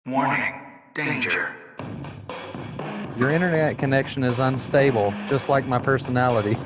Warning, danger. Your internet connection is unstable, just like my personality.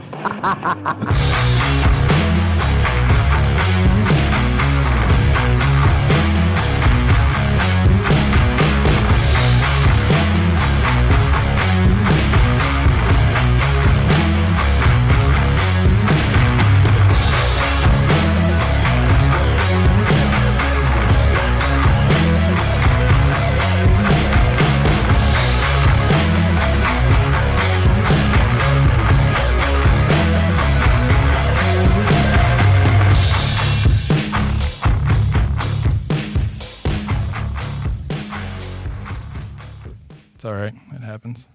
It's all right. It happens.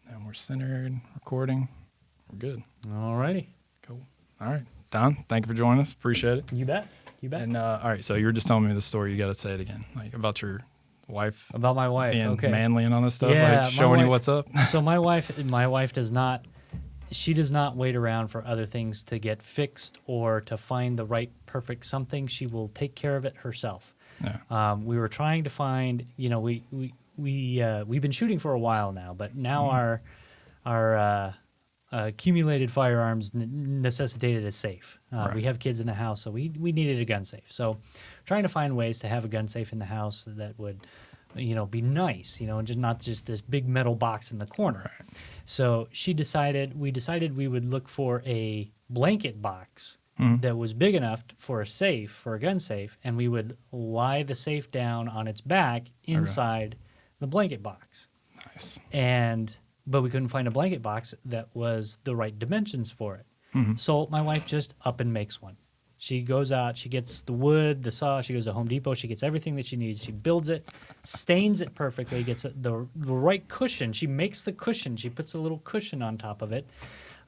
And we're centered, recording. We're good. All righty. Cool. All right. Don, thank you for joining us. Appreciate it. You bet. You bet. And all right, so you were just telling me the story. You got to say it again, like about your wife. About my wife. Being Okay. manly and all this stuff, Yeah, like showing my you what's up. So my wife does not. She does not wait around for other things to get fixed or to find the right perfect something. She will take care of it herself. Yeah. We were trying to find. We've been shooting for a while now, but now our accumulated firearms necessitated a safe. Right. We have kids in the house, so we needed a gun safe. So trying to find ways to have a gun safe in the house that would, be nice, and just not just this big metal box in the corner. Right. So we decided we would look for a blanket box that was big enough for a gun safe, and we would lie the safe down on its back inside the blanket box. Nice. But we couldn't find a blanket box that was the right dimensions for it. So my wife just up and makes one. She goes out, she gets the wood, the saw, she goes to Home Depot, she gets everything that she needs, she builds it, stains it perfectly, gets the right cushion. She makes the cushion, she puts a little cushion on top of it,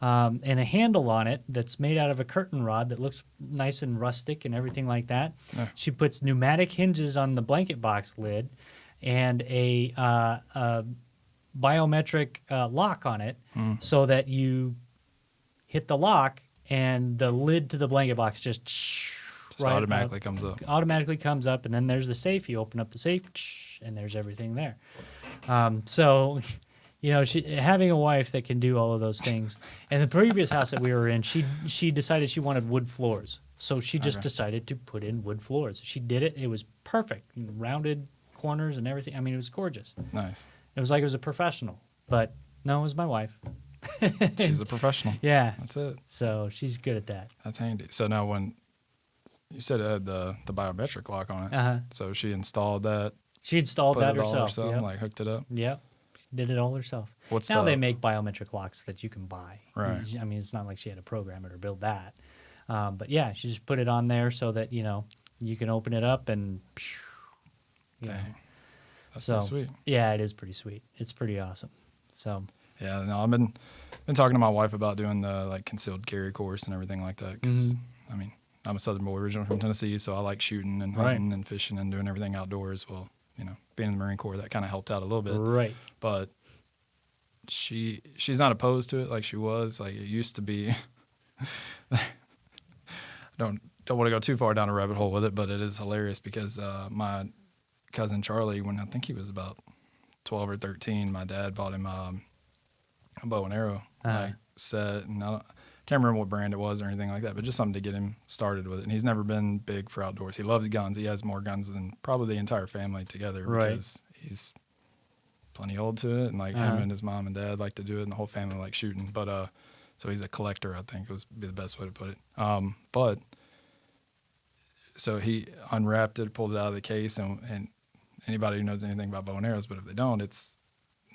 and a handle on it that's made out of a curtain rod that looks nice and rustic and everything like that. Yeah. She puts pneumatic hinges on the blanket box lid and a biometric lock on it so that you hit the lock and the lid to the blanket box just Automatically comes up. Automatically comes up, and then there's the safe. You open up the safe, and there's everything there. So, having a wife that can do all of those things. And the previous house that we were in, she decided she wanted wood floors. So she just decided to put in wood floors. She did it. It was perfect. Rounded corners and everything. I mean, it was gorgeous. Nice. It was like it was a professional. But no, it was my wife. She's a professional. Yeah. That's it. So she's good at that. That's handy. So now when you said it had the biometric lock on it, so she installed that. She installed Put that it all herself. herself, Yep. like hooked it up. Yep. She did it all herself. What's now the- they make biometric locks that you can buy. Right. I mean, it's not like she had to program it or build that. But yeah, she just put it on there so that, you can open it up and Dang. That's so, pretty sweet. Yeah, it is pretty sweet. It's pretty awesome. So Yeah, no, I've been talking to my wife about doing the concealed carry course and everything like that. Because I mean, I'm a Southern boy, originally from Tennessee, so I like shooting and hunting and fishing and doing everything outdoors. Well, being in the Marine Corps, that kind of helped out a little bit. right. But she's not opposed to it like she was. Like it used to be. Don't want to go too far down a rabbit hole with it, but it is hilarious because my cousin Charlie, when I think he was about 12 or 13, my dad bought him a bow and arrow set, and I can't remember what brand it was or anything like that, but just something to get him started with it. And he's never been big for outdoors. He loves guns. He has more guns than probably the entire family together because he's plenty old to it, and him and his mom and dad like to do it, and the whole family likes shooting. But so he's a collector, I think would be the best way to put it. But so he unwrapped it, pulled it out of the case, and anybody who knows anything about bow and arrows, but if they don't, it's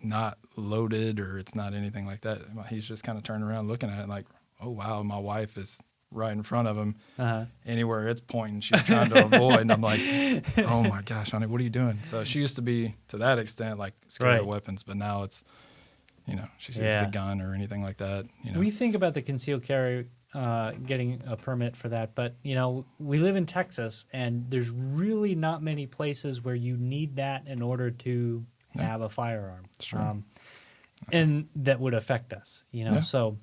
not loaded or it's not anything like that. He's just kind of turning around looking at it like, oh, wow, my wife is right in front of him. Anywhere it's pointing, she's trying to avoid. And I'm like, oh, my gosh, honey, what are you doing? So she used to be, to that extent, scared of weapons, but now it's, she sees the gun or anything like that. We think about the concealed carry, getting a permit for that, but, we live in Texas, and there's really not many places where you need that in order to have a firearm. It's true. And that would affect us, so...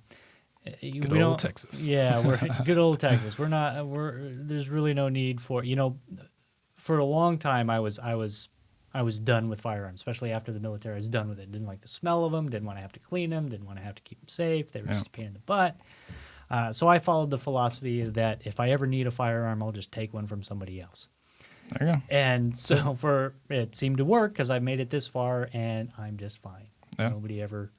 Good old Texas. Yeah, we're good old Texas. There's really no need for, for a long time I was I was done with firearms, especially after the military. I was done with it. Didn't like the smell of them. Didn't want to have to clean them. Didn't want to have to keep them safe. They were just a pain in the butt. So I followed the philosophy that if I ever need a firearm, I'll just take one from somebody else. There you go. And so it seemed to work because I made it this far and I'm just fine. Yeah. Nobody ever,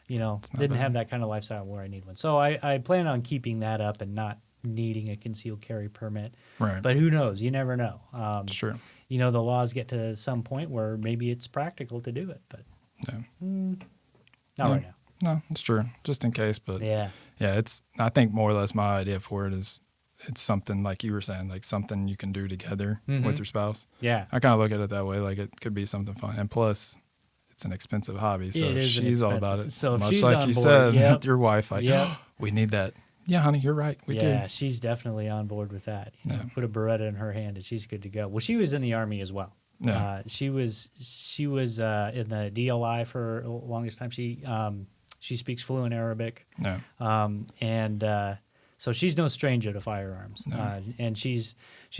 didn't have that kind of lifestyle where I need one. So I plan on keeping that up and not needing a concealed carry permit. Right. But who knows? You never know. It's true. The laws get to some point where maybe it's practical to do it, but not right now. No, it's true. Just in case, but Yeah. I think more or less my idea for it is it's something like you were saying, like something you can do together with your spouse. Yeah. I kind of look at it that way, like it could be something fun. And plus, it's an expensive hobby, so It is she's all about it. So if much she's like on you board, said, yep. your wife, like, Yep. we need that. Yeah, honey, you're right. We Yeah, do. she's definitely on board with that. Yeah. Put a Beretta in her hand and she's good to go. Well, she was in the Army as well. Yeah. She was in the DLI for the longest time. She speaks fluent Arabic. Yeah. So she's no stranger to firearms. No. And she's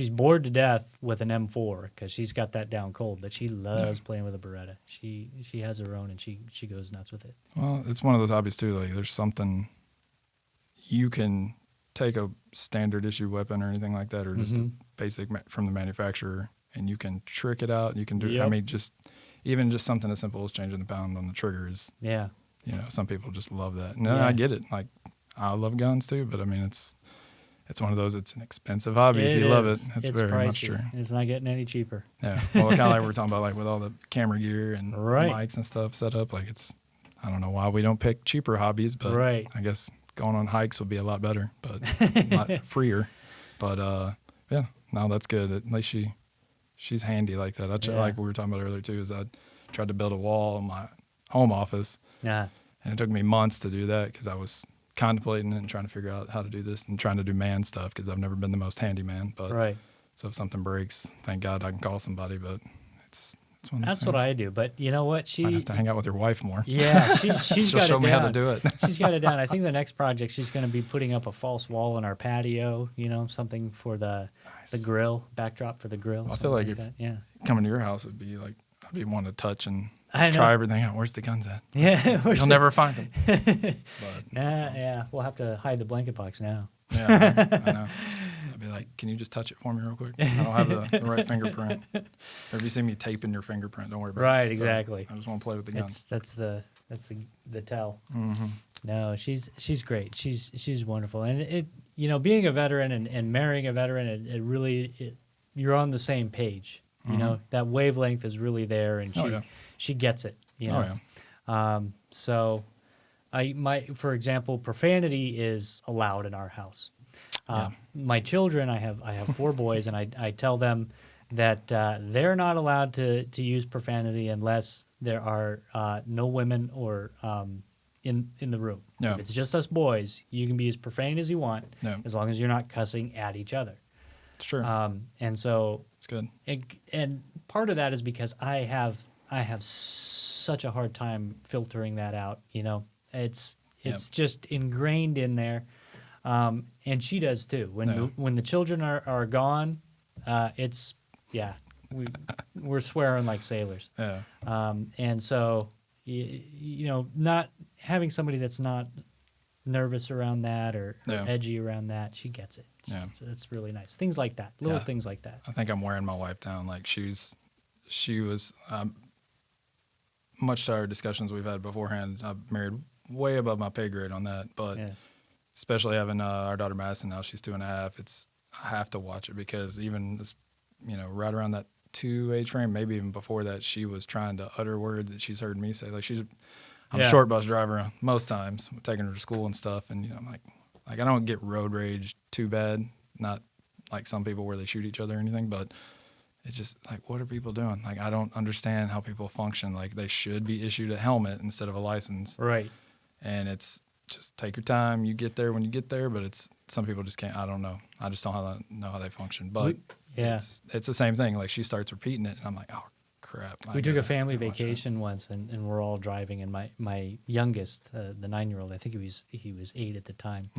bored to death with an M4 because she's got that down cold. But she loves playing with a Beretta. She has her own and she goes nuts with it. Well, it's one of those hobbies too. Like, there's something you can take a standard issue weapon or anything like that, or just a basic from the manufacturer, and you can trick it out. You can do. Yep. I mean, even just something as simple as changing the pound on the trigger is. Yeah. Some people just love that, and Yeah. I get it. Like, I love guns too, but I mean, it's one of those. It's an expensive hobby if you love it. It's very pricey. much true. It's not getting any cheaper. Yeah. Well, kind of like we were talking about, like with all the camera gear and Right. mics and stuff set up. Like, I don't know why we don't pick cheaper hobbies, but Right. I guess going on hikes would be a lot better, but a lot freer. But yeah, no, that's good. At least she's handy like that. Like we were talking about earlier too, is I tried to build a wall in my home office, Yeah. and it took me months to do that because I was contemplating it and trying to figure out how to do this and trying to do man stuff because I've never been the most handy man. But Right. so if something breaks, thank God I can call somebody. But it's one of those That's things. what I do. But you know what? I have to hang out with your wife more. Yeah, she's She'll got show it me down. how to do it. She's got it down. I think the next project she's going to be putting up a false wall in our patio. Something for the grill backdrop for the grill. I feel like that. Yeah. Coming to your house would be like I'd be wanting to touch and I know. try everything out. Where's the guns at? Yeah. You'll never find them. But, Yeah. We'll have to hide the blanket box now. yeah, I know. I'd be like, can you just touch it for me real quick? I don't have the right fingerprint. Or if you see me taping your fingerprint, don't worry about it. Right. So, Exactly. I just want to play with the guns. That's the tell. Mm-hmm. No, she's great. She's wonderful, and it being a veteran and marrying a veteran, it really you're on the same page. That wavelength is really there, and she gets it. Oh, yeah. So, for example, profanity is allowed in our house. My children, I have 4 boys, and I tell them that they're not allowed to use profanity unless there are no women or in the room. Yeah. If it's just us boys, you can be as profane as you want, Yeah. as long as you're not cussing at each other. Sure. And so It's good. and part of that is because I have such a hard time filtering that out. It's just ingrained in there, and she does too. When the children are gone, we're swearing like sailors. Yeah. And so not having somebody that's not nervous around that or edgy around that, she gets it. Yeah. So it's really nice. Things like that, little things like that. I think I'm wearing my wife down. Like she was, much to our discussions we've had beforehand, I've married way above my pay grade on that. But especially having our daughter Madison now, she's 2.5. I have to watch it because even this, right around that 2 age frame, maybe even before that, she was trying to utter words that she's heard me say. Like I'm a short bus driver most times, taking her to school and stuff, and I'm like I don't get road rage too bad, not like some people where they shoot each other or anything, but it's just like, what are people doing? Like, I don't understand how people function. Like, they should be issued a helmet instead of a license. Right. And it's just take your time. You get there when you get there, but some people just can't. I don't know. I just don't know how they function. But it's the same thing. Like, she starts repeating it, and I'm like, oh, crap. We took a family vacation once, and we're all driving, and my youngest, the 9-year-old, I think he was 8 at the time,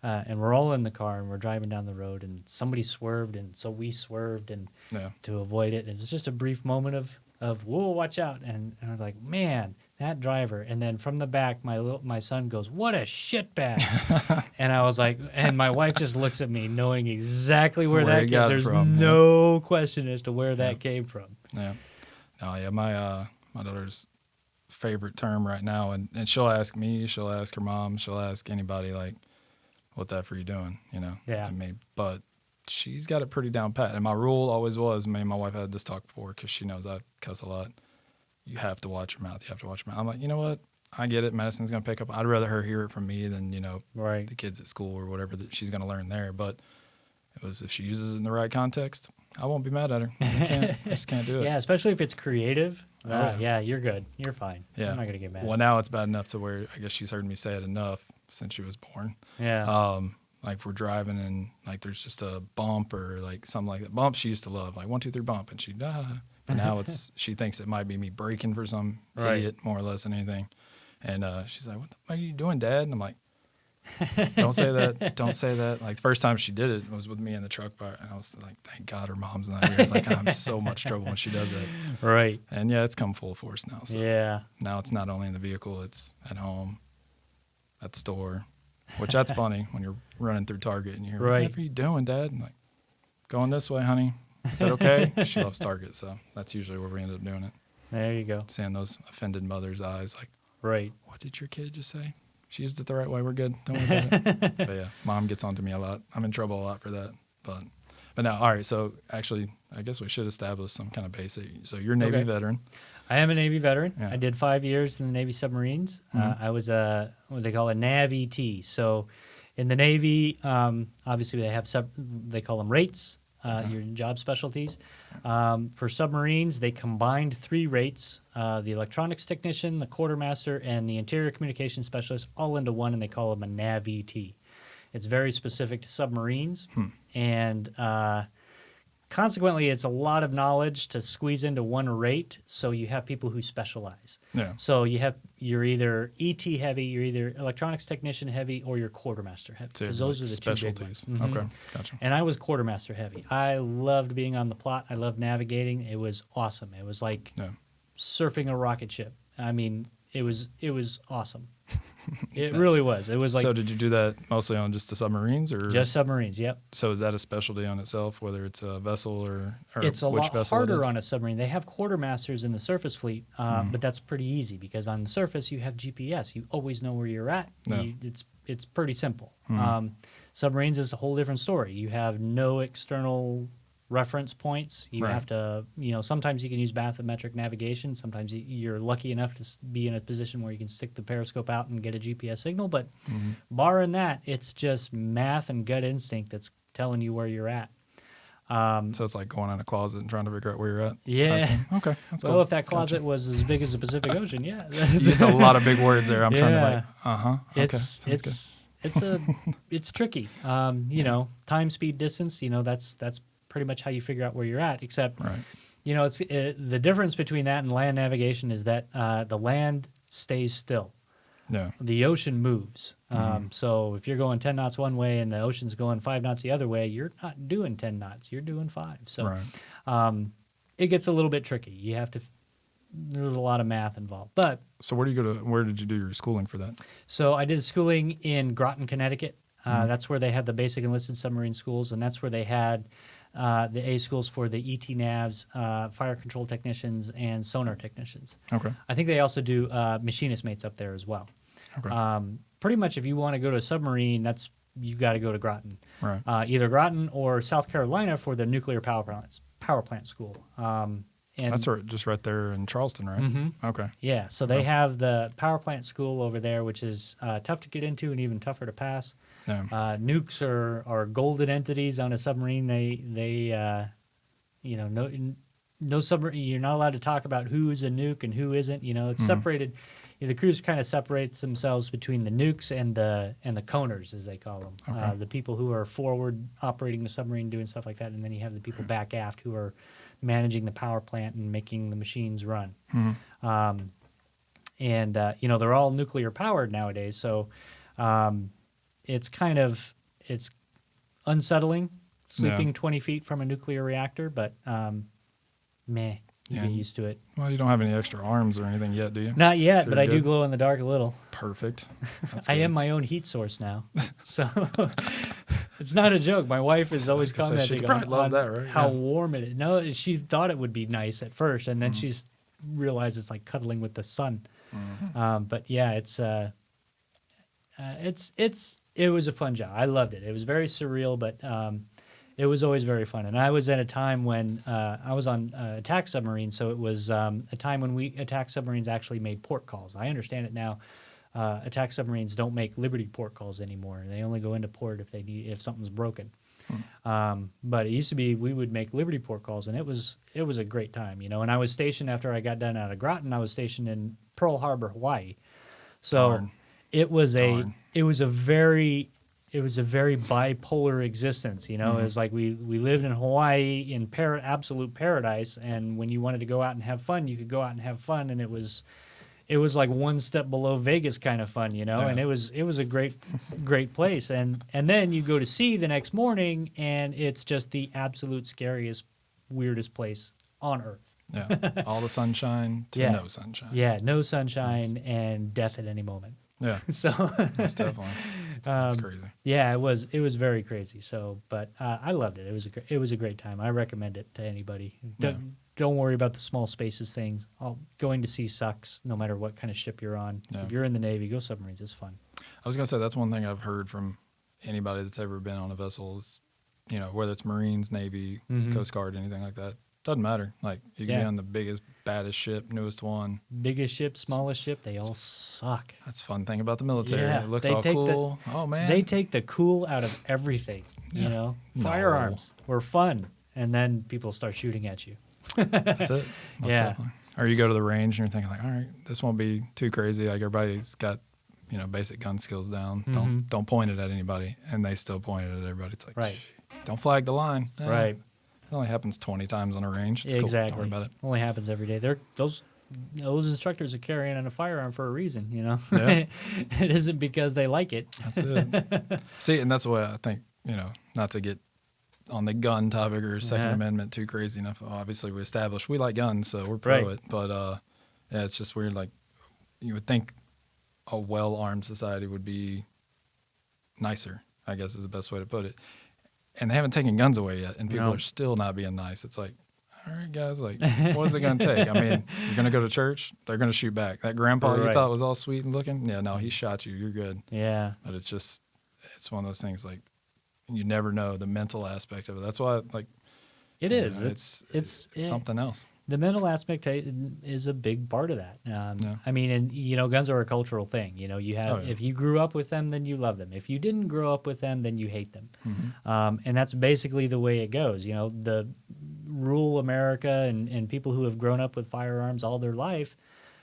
and we're all in the car, and we're driving down the road, and somebody swerved, and so we swerved and to avoid it. And it was just a brief moment of whoa, watch out, and I'm like, man, that driver. And then from the back, my son goes, what a shitbag. And I was like, and my wife just looks at me knowing exactly where Where that he came. got it There's from, no question as to where that came from. Yeah. No, yeah, my daughter's favorite term right now, and she'll ask me, she'll ask her mom, she'll ask anybody, like, what the F are you doing, you know? Yeah. I mean, but she's got it pretty down pat. And my rule always was, me and my wife had this talk before, because she knows I cuss a lot. You have to watch your mouth. You have to watch your mouth. I'm like, you know what? I get it. Madison's going to pick up. I'd rather her hear it from me than, you know, Right. the kids at school or whatever that she's going to learn there. But it was, if she uses it in the right context, I won't be mad at her. I just can't do it. Yeah, especially if it's creative. yeah. Yeah, you're good. You're fine. Yeah. I'm not going to get mad. Well, now it's bad enough to where I guess she's heard me say it enough since she was born. Yeah. Like if we're driving and like there's just a bump or like something like that. Bump she used to love, like 1, 2, 3 bump, and she'd but now it's she thinks it might be me braking for some Right. idiot more or less than anything. And she's like, what the fuck are you doing, Dad? And I'm like, don't say that. Don't say that. Like the first time she did it was with me in the truck, and I was like, thank God her mom's not here. Like I'm so much trouble when she does that. Right. And yeah, it's come full force now. So Yeah. now it's not only in the vehicle, it's at home, at the store, which that's funny when you're running through Target and you hear, what Right. the heck are you doing, Dad? I'm like, going this way, honey. Is that okay? She loves Target, so that's usually where we end up doing it. There you go. Seeing those offended mothers' eyes, like, Right. what did your kid just say? She used it the right way. We're good. Don't worry about it. But yeah, Mom gets onto me a lot. I'm in trouble a lot for that. But now, all right. So actually, I guess we should establish some kind of basic. So you're a Navy Okay. veteran. I am a Navy veteran. Yeah. I did 5 years in the Navy submarines. I was what they call a Nav ET. So in the Navy, obviously they have they call them rates, your job specialties. For submarines, they combined 3 rates, the electronics technician, the quartermaster, and the interior communications specialist all into one, and they call them a Nav ET. It's very specific to submarines, and consequently, it's a lot of knowledge to squeeze into one rate, so you have people who specialize. Yeah. So you're either ET heavy, you're either electronics technician heavy, or you're quartermaster heavy. So Because those are the specialties. 2 big ones. Mhm. Okay, gotcha. And I was quartermaster heavy. I loved being on the plot. I loved navigating. It was awesome. It was like Yeah. surfing a rocket ship. I mean, it was awesome. It Nice. really was. It was like So did you do that mostly on just the submarines, or just submarines. Yep. So is that a specialty on itself, whether it's a vessel or It's a which lot vessel harder it is? on a submarine. They have quartermasters in the surface fleet, but that's pretty easy because on the surface you have GPS. You always know where you're at. Yeah. It's pretty simple. Submarines is a whole different story. You have no external reference points. You Right. have to, sometimes you can use bathymetric navigation. Sometimes you're lucky enough to be in a position where you can stick the periscope out and get a GPS signal. But barring that, it's just math and gut instinct that's telling you where you're at. So it's like going in a closet and trying to figure out where you're at. Yeah. I assume. Okay, that's Well, cool. if that closet was as big as the Pacific Ocean, yeah. You used a lot of big words there. I'm trying to Yeah. like, okay, sounds It's tricky. Time, speed, distance. That's pretty much how you figure out where you're at. Except, good. Right. it's the difference between that and land navigation is that the land stays still. Yeah. The ocean moves. So if you're going 10 knots one way and the ocean's going 5 knots the other way, you're not doing 10 knots. You're doing 5. So Right. it gets a little bit tricky. You have to. There's a lot of math involved, but. So where did you do your schooling for that? So I did schooling in Groton, Connecticut. That's where they had the basic enlisted submarine schools, and that's where they had the A schools for the ET navs, fire control technicians, and sonar technicians. Okay. I think they also do machinist mates up there as well. Okay. Pretty much, if you want to go to a submarine, you got to go to Groton. Right. Either Groton or South Carolina for the nuclear power plant school. And That's just right there in Charleston, right? Mm-hmm. Okay. Yeah, so they have the power plant school over there, which is tough to get into and even tougher to pass. Yeah. Nukes are golden entities on a submarine. No submarine. You're not allowed to talk about who's a nuke and who isn't. It's separated. The crews kind of separates themselves between the nukes and the coners, as they call them. Okay. The people who are forward operating the submarine, doing stuff like that, and then you have the people back aft who are managing the power plant and making the machines run. They're all nuclear powered nowadays, so it's unsettling sleeping 20 feet from a nuclear reactor, but meh. You Yeah. get used to it. Well, you don't have any extra arms or anything yet, do you? Not yet, So but you're I do good. glow in the dark a little. Perfect. That's I good. am my own heat source now. So it's not a joke. My wife is always I was gonna say, she commenting could on, probably love that, right? how Yeah. warm it is. No, she thought it would be nice at first, and then she's realized it's like cuddling with the sun. But yeah, it was a fun job. I loved it. It was very surreal, but it was always very fun. And I was at a time when I was on attack submarine, so it was a time when attack submarines actually made port calls. I understand it now. Attack submarines don't make Liberty port calls anymore. They only go into port if something's broken. But it used to be we would make Liberty port calls, and it was a great time, you know. And I was stationed after I got done out of Groton. I was stationed in Pearl Harbor, Hawaii. So Darn. it was Darn. a very bipolar existence, you know. It was like we lived in Hawaii in absolute paradise, and when you wanted to go out and have fun, you could go out and have fun, and it was like one step below Vegas kind of fun, you know. Yeah. And it was a great place, and then you go to sea the next morning, and it's just the absolute scariest, weirdest place on earth. Yeah. All the sunshine to Yeah. no sunshine. Yeah, no sunshine and death at any moment. Yeah. So Most definitely. That's crazy. yeah, it was very crazy. So, but I loved it. It was a great time. I recommend it to anybody. Don't worry about the small spaces things. Going to sea sucks no matter what kind of ship you're on. Yeah. If you're in the Navy, go submarines. It's fun. I was gonna say that's one thing I've heard from anybody that's ever been on a vessel is, you know, whether it's Marines, Navy, Coast Guard, anything like that. Doesn't matter. Like you can be Yeah. on the biggest, baddest ship, newest one. Biggest ship, smallest ship, they all suck. That's the fun thing about the military. Yeah, It looks they all take the- cool. Oh man. They take the cool out of everything. You Yeah. know, No. firearms were fun, and then people start shooting at you. That's it. Most Yeah. definitely. Or you go to the range and you're thinking like, all right, this won't be too crazy. Like everybody's got, you know, basic gun skills down. Don't point it at anybody, and they still point it at everybody. It's like, Right. don't flag the line. Eh, Right. It only happens 20 times on a range. It's cool. Exactly. Don't worry about it. Only happens every day. Those instructors are carrying on a firearm for a reason, you know. Yeah. It isn't because they like it. That's it. See, and that's why I think, you know, not to get on the gun topic or Second Uh-huh. Amendment too crazy enough. Obviously, we established we like guns, so we're pro Right. it. But yeah, it's just weird. Like you would think a well-armed society would be nicer, I guess is the best way to put it. And they haven't taken guns away yet, and people No. are still not being nice. It's like, all right, guys, like, what's it going to take? I mean, you're going to go to church, they're going to shoot back. That grandpa you Right. thought was all sweet and looking, yeah, no, he shot you. You're good. Yeah. But it's one of those things like you never know the mental aspect of it. That's why, like, It you is. know, It's it's something else. The mental aspect is a big part of that. Yeah. I mean, and you know, guns are a cultural thing. You know, you have Oh, yeah. if you grew up with them, then you love them. If you didn't grow up with them, then you hate them. Mm-hmm. And that's basically the way it goes. You know, the rural America and people who have grown up with firearms all their life,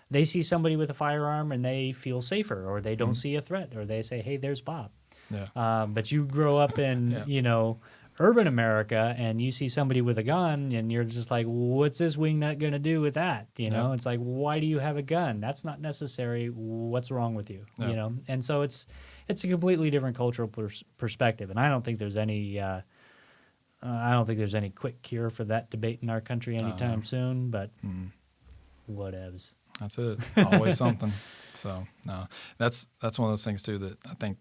they see somebody with a firearm and they feel safer, or they don't see a threat, or they say, "Hey, there's Bob." Yeah. But you grow up in, Yeah. you know, urban America, and you see somebody with a gun, and you're just like, what's this wingnut going to do with that? You know, Yeah. it's like, why do you have a gun? That's not necessary. What's wrong with you? Yeah. You know, and so it's a completely different cultural perspective, and I don't think there's any. I don't think there's any quick cure for that debate in our country anytime soon. But whatevs. That's it. Always something. So no, that's one of those things too that I think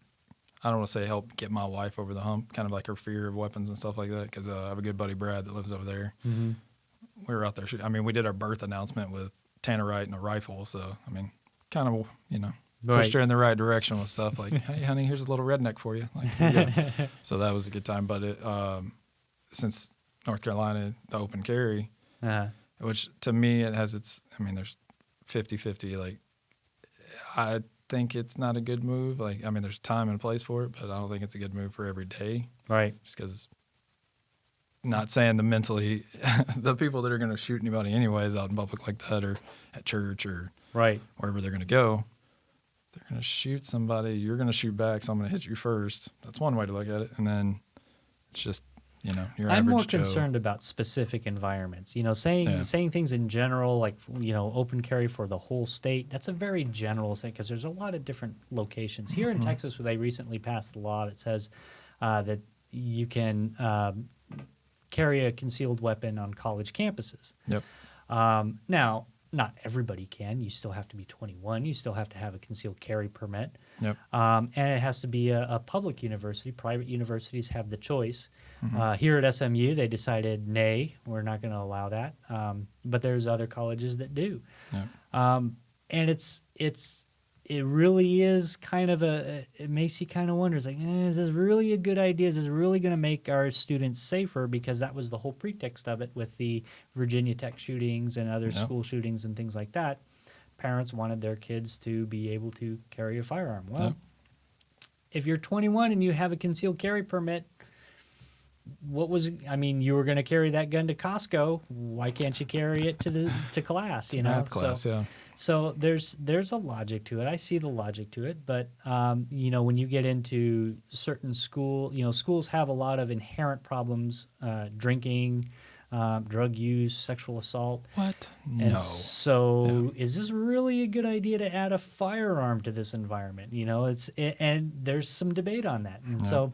I don't want to say help get my wife over the hump, kind of like her fear of weapons and stuff like that. Because I have a good buddy Brad that lives over there. Mm-hmm. We were out there shooting. I mean, we did our birth announcement with tannerite and a rifle. So I mean, kind of pushed her in the right direction with stuff like, hey honey, here's a little redneck for you. Like, yeah. So that was a good time. But it since North Carolina, the open carry, which to me it has its. I mean, there's 50-50. Like, I think it's not a good move. Like, I mean, there's time and place for it, but I don't think it's a good move for every day. Right. Just because, not saying the people that are going to shoot anybody anyways out in public like that or at church or Right. wherever they're going to go, they're going to shoot somebody. You're going to shoot back, so I'm going to hit you first. That's one way to look at it. And then it's just, you know, your I'm average more Joe. concerned about specific environments. You know, saying things in general, like, you know, open carry for the whole state. That's a very general thing because there's a lot of different locations. Here in Texas, they recently passed a law that says that you can carry a concealed weapon on college campuses. Yep. Now, not everybody can. You still have to be 21. You still have to have a concealed carry permit. Yep. And it has to be a public university. Private universities have the choice. Here at SMU, they decided, nay, we're not going to allow that. But there's other colleges that do. Yep. And it really is kind of it makes you kind of wonder, it's like, is this really a good idea? Is this really going to make our students safer? Because that was the whole pretext of it with the Virginia Tech shootings and other school shootings and things like that. Parents wanted their kids to be able to carry a firearm. Well, if you're 21 and you have a concealed carry permit, you were going to carry that gun to Costco. Why can't you carry it to class? Math class, yeah. So there's a logic to it. I see the logic to it, but when you get into certain schools have a lot of inherent problems: drinking, drug use, sexual assault. What? And No. so, is this really a good idea to add a firearm to this environment? And there's some debate on that, and so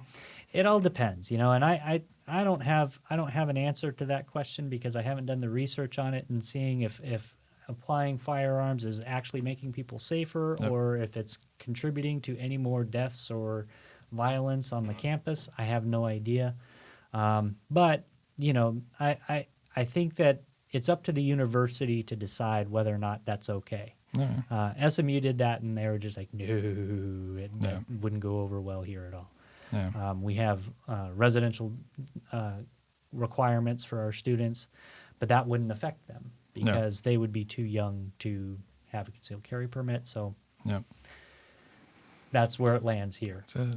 it all depends. And I don't have an answer to that question because I haven't done the research on it and seeing if applying firearms is actually making people safer or if it's contributing to any more deaths or violence on the campus. I have no idea. But, I think that it's up to the university to decide whether or not that's okay. SMU did that, and they were just like, no, that wouldn't go over well here at all. Yeah. We have residential requirements for our students, but that wouldn't affect them because they would be too young to have a concealed carry permit. So that's where it lands here. That's it.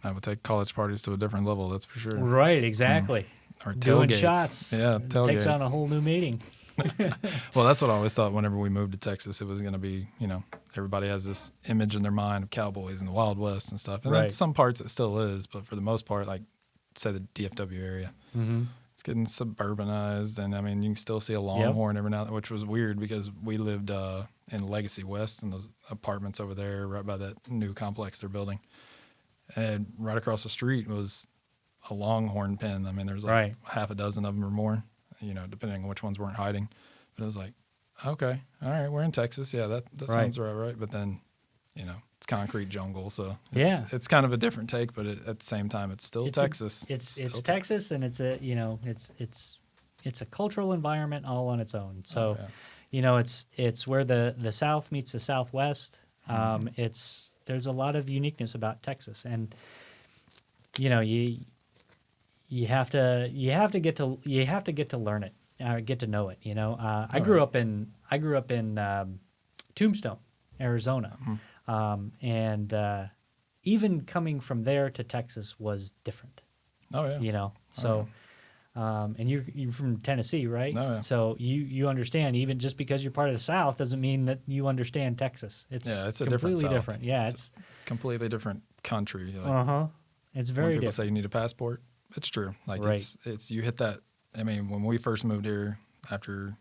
I would take college parties to a different level, that's for sure. Right, exactly. Or Doing tailgates. shots. Yeah, tailgates. Takes on a whole new meaning. Well, that's what I always thought whenever we moved to Texas. It was going to be, everybody has this image in their mind of cowboys and the Wild West and stuff. And in some parts it still is, but for the most part, like, say the DFW area, it's getting suburbanized. And, you can still see a Longhorn every now and then, which was weird because we lived in Legacy West in those apartments over there right by that new complex they're building. And right across the street was a Longhorn pen. There's like half a dozen of them or more, depending on which ones weren't hiding. But it was like, okay, all right, we're in Texas. Yeah, that sounds right. But then, it's concrete jungle. So it's kind of a different take, but at the same time, it's still Texas. It's Texas, and it's a cultural environment all on its own. So, it's where the South meets the Southwest. There's a lot of uniqueness about Texas, and you have to get to learn it, get to know it. I grew up in Tombstone, Arizona, and even coming from there to Texas was different. Oh yeah. And you're from Tennessee, right? Oh, yeah. So you understand, even just because you're part of the South doesn't mean that you understand Texas. It's a completely different different. South. Yeah, it's a completely different country. It's When very people different. say you need a passport, it's true. Like it's you hit that. When we first moved here, after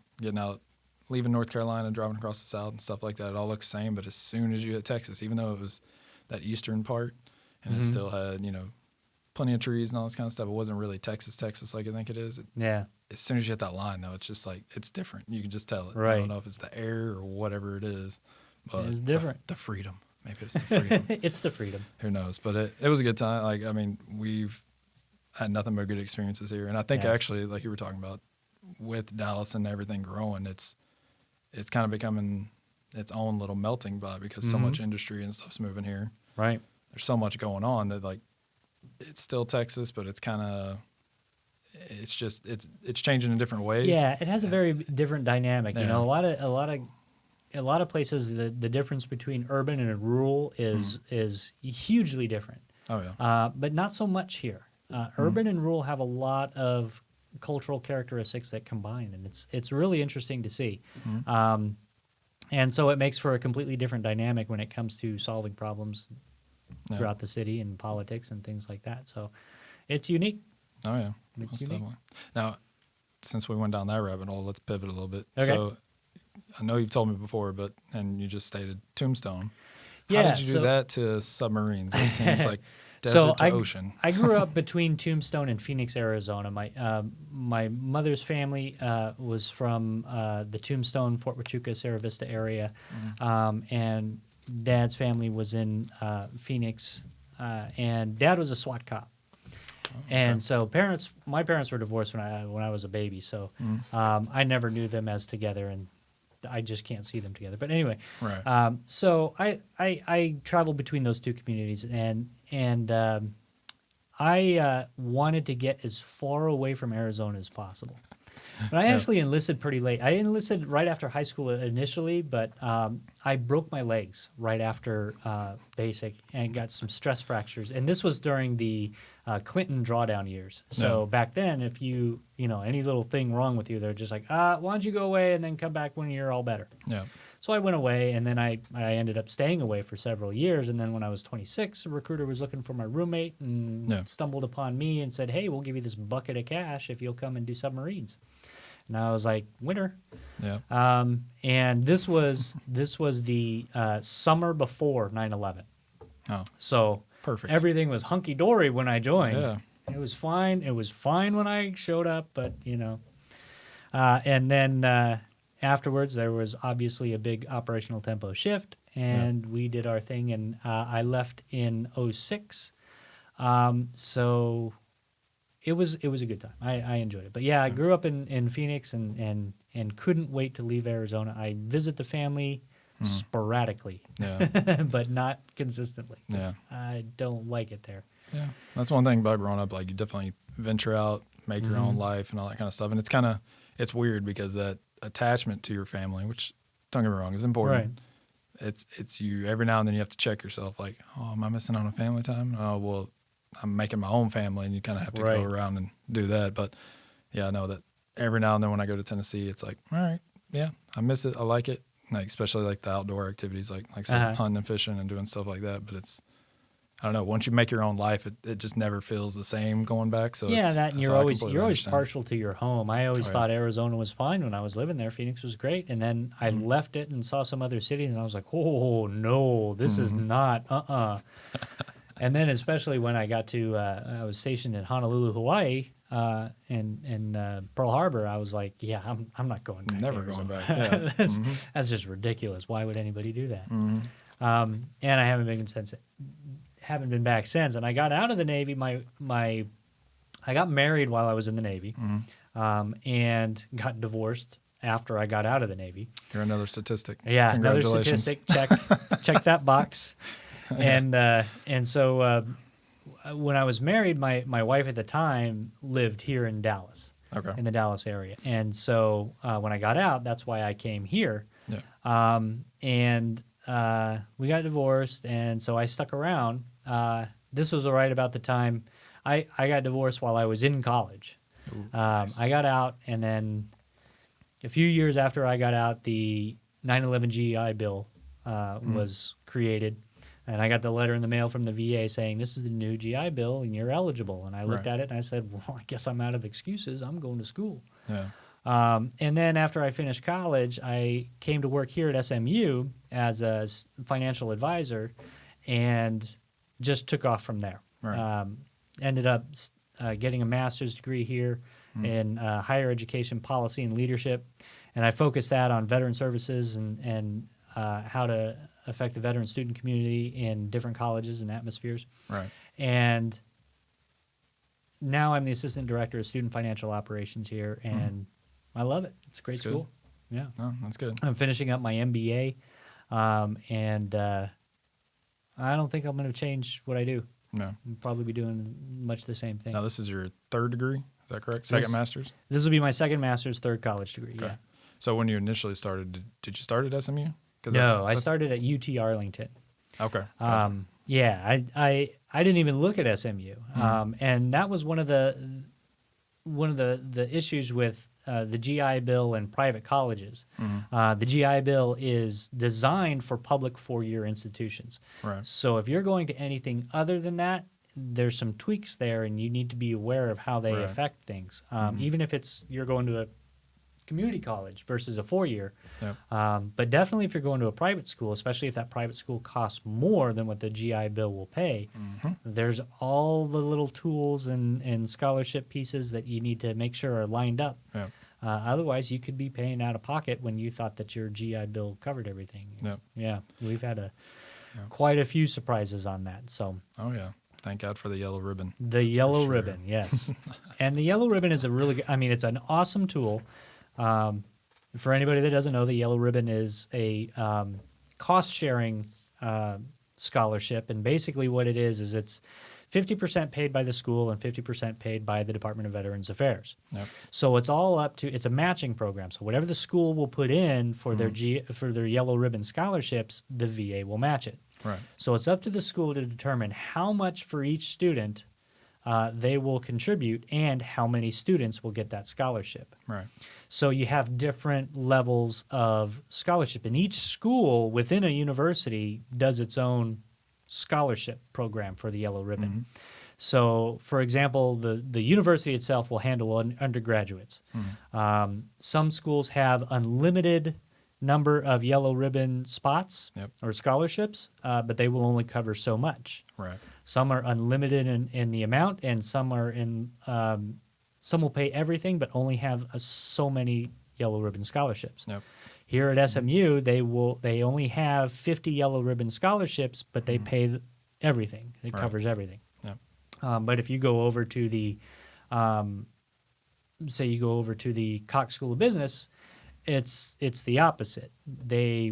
leaving North Carolina, driving across the South and stuff like that, it all looks the same. But as soon as you hit Texas, even though it was that eastern part, and it still had plenty of trees and all this kind of stuff, it wasn't really Texas like I think it is. As soon as you hit that line, though, it's just like it's different. You can just tell it. Right. I don't know if it's the air or whatever it is, but It's different. The freedom. Maybe it's the freedom. It's the freedom. Who knows? But it was a good time. We've had nothing but good experiences here. And I think actually, like you were talking about, with Dallas and everything growing, it's kind of becoming its own little melting pot because so much industry and stuff's moving here. Right. There's so much going on that it's still Texas, but it's kind of it's changing in different ways. Yeah, it has a very different dynamic. A lot of places the difference between urban and rural is hugely different. Oh yeah. But not so much here. Urban and rural have a lot of cultural characteristics that combine, and it's really interesting to see. And so it makes for a completely different dynamic when it comes to solving problems throughout the city and politics and things like that. So it's unique. Oh yeah, It's most unique. definitely. Now, since we went down that rabbit hole, let's pivot a little bit. Okay. So I know you've told me before, and you just stated Tombstone. Yeah, How did you do that to submarines? It seems like Desert to ocean. I grew up between Tombstone and Phoenix, Arizona. My mother's family was from the Tombstone, Fort Huachuca, Cerro Vista area, and Dad's family was in Phoenix, and Dad was a SWAT cop. And so my parents were divorced when I was a baby, so I never knew them as together, and I just can't see them together. But anyway, Right. so I traveled between those two communities, and I wanted to get as far away from Arizona as possible. But I actually enlisted pretty late. I enlisted right after high school initially, but I broke my legs right after basic and got some stress fractures. And this was during the Clinton drawdown years. So back then, if you any little thing wrong with you, they're just like, why don't you go away and then come back when you're all better. Yeah. So I went away, and then I ended up staying away for several years. And then when I was 26, a recruiter was looking for my roommate and stumbled upon me and said, hey, we'll give you this bucket of cash if you'll come and do submarines. And I was like, winner. Yeah. And this was the summer before 9/11. Oh, So perfect. everything was hunky-dory when I joined. Yeah. It was fine. It was fine when I showed up, but, and then afterwards, there was obviously a big operational tempo shift, and we did our thing, and I left in 06. So it was a good time. I enjoyed it. But yeah, I grew up in Phoenix and couldn't wait to leave Arizona. I visit the family sporadically, but not consistently. Yeah. I don't like it there. Yeah. That's one thing about growing up. Like, you definitely venture out, make your own life and all that kind of stuff. And it's weird because that attachment to your family, which, don't get me wrong, is important. Right. It's you every now and then you have to check yourself, like, oh, am I missing out on family time? Oh, well, I'm making my own family, and you kind of have to go around and do that. But yeah, I know that every now and then when I go to Tennessee, it's like, all right, yeah, I miss it. I like it. Like, especially like the outdoor activities, like I said, hunting and fishing and doing stuff like that. But it's, I don't know, once you make your own life, it just never feels the same going back. So yeah, and you're always understand. partial to your home. I always thought Arizona was fine when I was living there. Phoenix was great, and then I left it and saw some other cities, and I was like, oh no, this is not And then especially when I got to I was stationed in Honolulu, Hawaii, and Pearl Harbor, I was like, yeah, I'm not going back. Never going back. Yeah. That's just ridiculous. Why would anybody do that? And I haven't been back since. And I got out of the Navy. I got married while I was in the Navy, and got divorced after I got out of the Navy. You're another statistic. Yeah, another Congratulations. statistic. Check that box. And so when I was married, my wife at the time lived here in Dallas, in the Dallas area. And so when I got out, that's why I came here. Yeah. And we got divorced, and so I stuck around. This was right about the time I got divorced while I was in college. Ooh, nice. I got out, and then a few years after I got out, the 9/11 GI Bill was created. And I got the letter in the mail from the VA saying, this is the new GI Bill, and you're eligible. And I looked at it, and I said, well, I guess I'm out of excuses. I'm going to school. Yeah. And then after I finished college, I came to work here at SMU as a financial advisor and just took off from there. Right. Ended up getting a master's degree here in higher education policy and leadership. And I focused that on veteran services and how to affect the veteran student community in different colleges and atmospheres. Right. And now I'm the assistant director of student financial operations here, and I love it. It's a great school. Good. Yeah. No, that's good. I'm finishing up my MBA, and I don't think I'm going to change what I do. No. I'll probably be doing much the same thing. Now, this is your third degree? Is that correct? Second master's? This will be my second master's, third college degree, yeah. So when you initially started, did you start at SMU? No, I started at UT Arlington. Okay. Gotcha. Yeah, I didn't even look at SMU, and that was one of the issues with the GI Bill and private colleges. The GI Bill is designed for public four-year institutions. Right. So if you're going to anything other than that, there's some tweaks there, and you need to be aware of how they affect things. Even if you're going to a community college versus a 4-year. Yep. But definitely if you're going to a private school, especially if that private school costs more than what the GI Bill will pay, there's all the little tools and scholarship pieces that you need to make sure are lined up. Yep. Otherwise, you could be paying out of pocket when you thought that your GI Bill covered everything. Yep. Yeah, we've had quite a few surprises on that. So. Oh yeah. Thank God for the yellow ribbon. The That's yellow for sure. ribbon, yes. And the yellow ribbon is a really good, I mean, it's an awesome tool. For anybody that doesn't know, the yellow ribbon is a cost-sharing scholarship. And basically what it is it's 50% paid by the school and 50% paid by the Department of Veterans Affairs. Yep. So it's all up to, it's a matching program. So whatever the school will put in for their for their yellow ribbon scholarships, the VA will match it. Right. So it's up to the school to determine how much for each student they will contribute and how many students will get that scholarship. Right. So you have different levels of scholarship, and each school within a university does its own scholarship program for the yellow ribbon. So, for example, the university itself will handle undergraduates. Some schools have unlimited number of yellow ribbon spots or scholarships, but they will only cover so much. Right. Some are unlimited in the amount, and some are in some will pay everything, but only have so many yellow ribbon scholarships. Yep. Here at SMU, they only have 50 yellow ribbon scholarships, but they pay everything. It covers everything. Yep. But if you go over to the, say you go over to the Cox School of Business, it's the opposite. They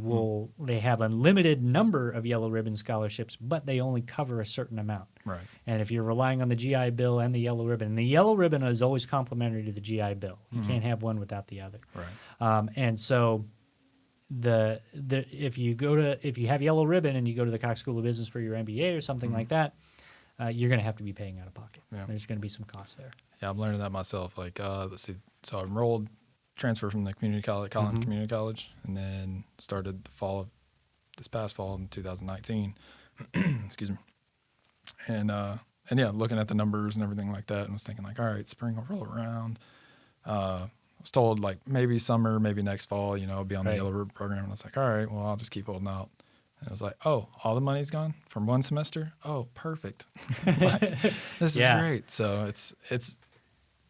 have unlimited number of yellow ribbon scholarships, but they only cover a certain amount. Right. And if you're relying on the GI Bill and the yellow ribbon is always complementary to the GI Bill. You can't have one without the other. Right. And so if you have yellow ribbon and you go to the Cox School of Business for your MBA or something like that, you're going to have to be paying out of pocket. Yeah. There's going to be some costs there. Yeah, I'm learning that myself. Like, let's see. So I enrolled, transferred from the community college, Collin Community College, and then started this past fall in 2019. Excuse me. And yeah, looking at the numbers and everything like that, and was thinking like, all right, spring will roll around. I was told like maybe summer, maybe next fall, I'll be on the yellow ribbon program, and I was like, all right, well, I'll just keep holding out. And it was like, oh, all the money's gone from one semester? Oh, perfect. Like, this is great. So it's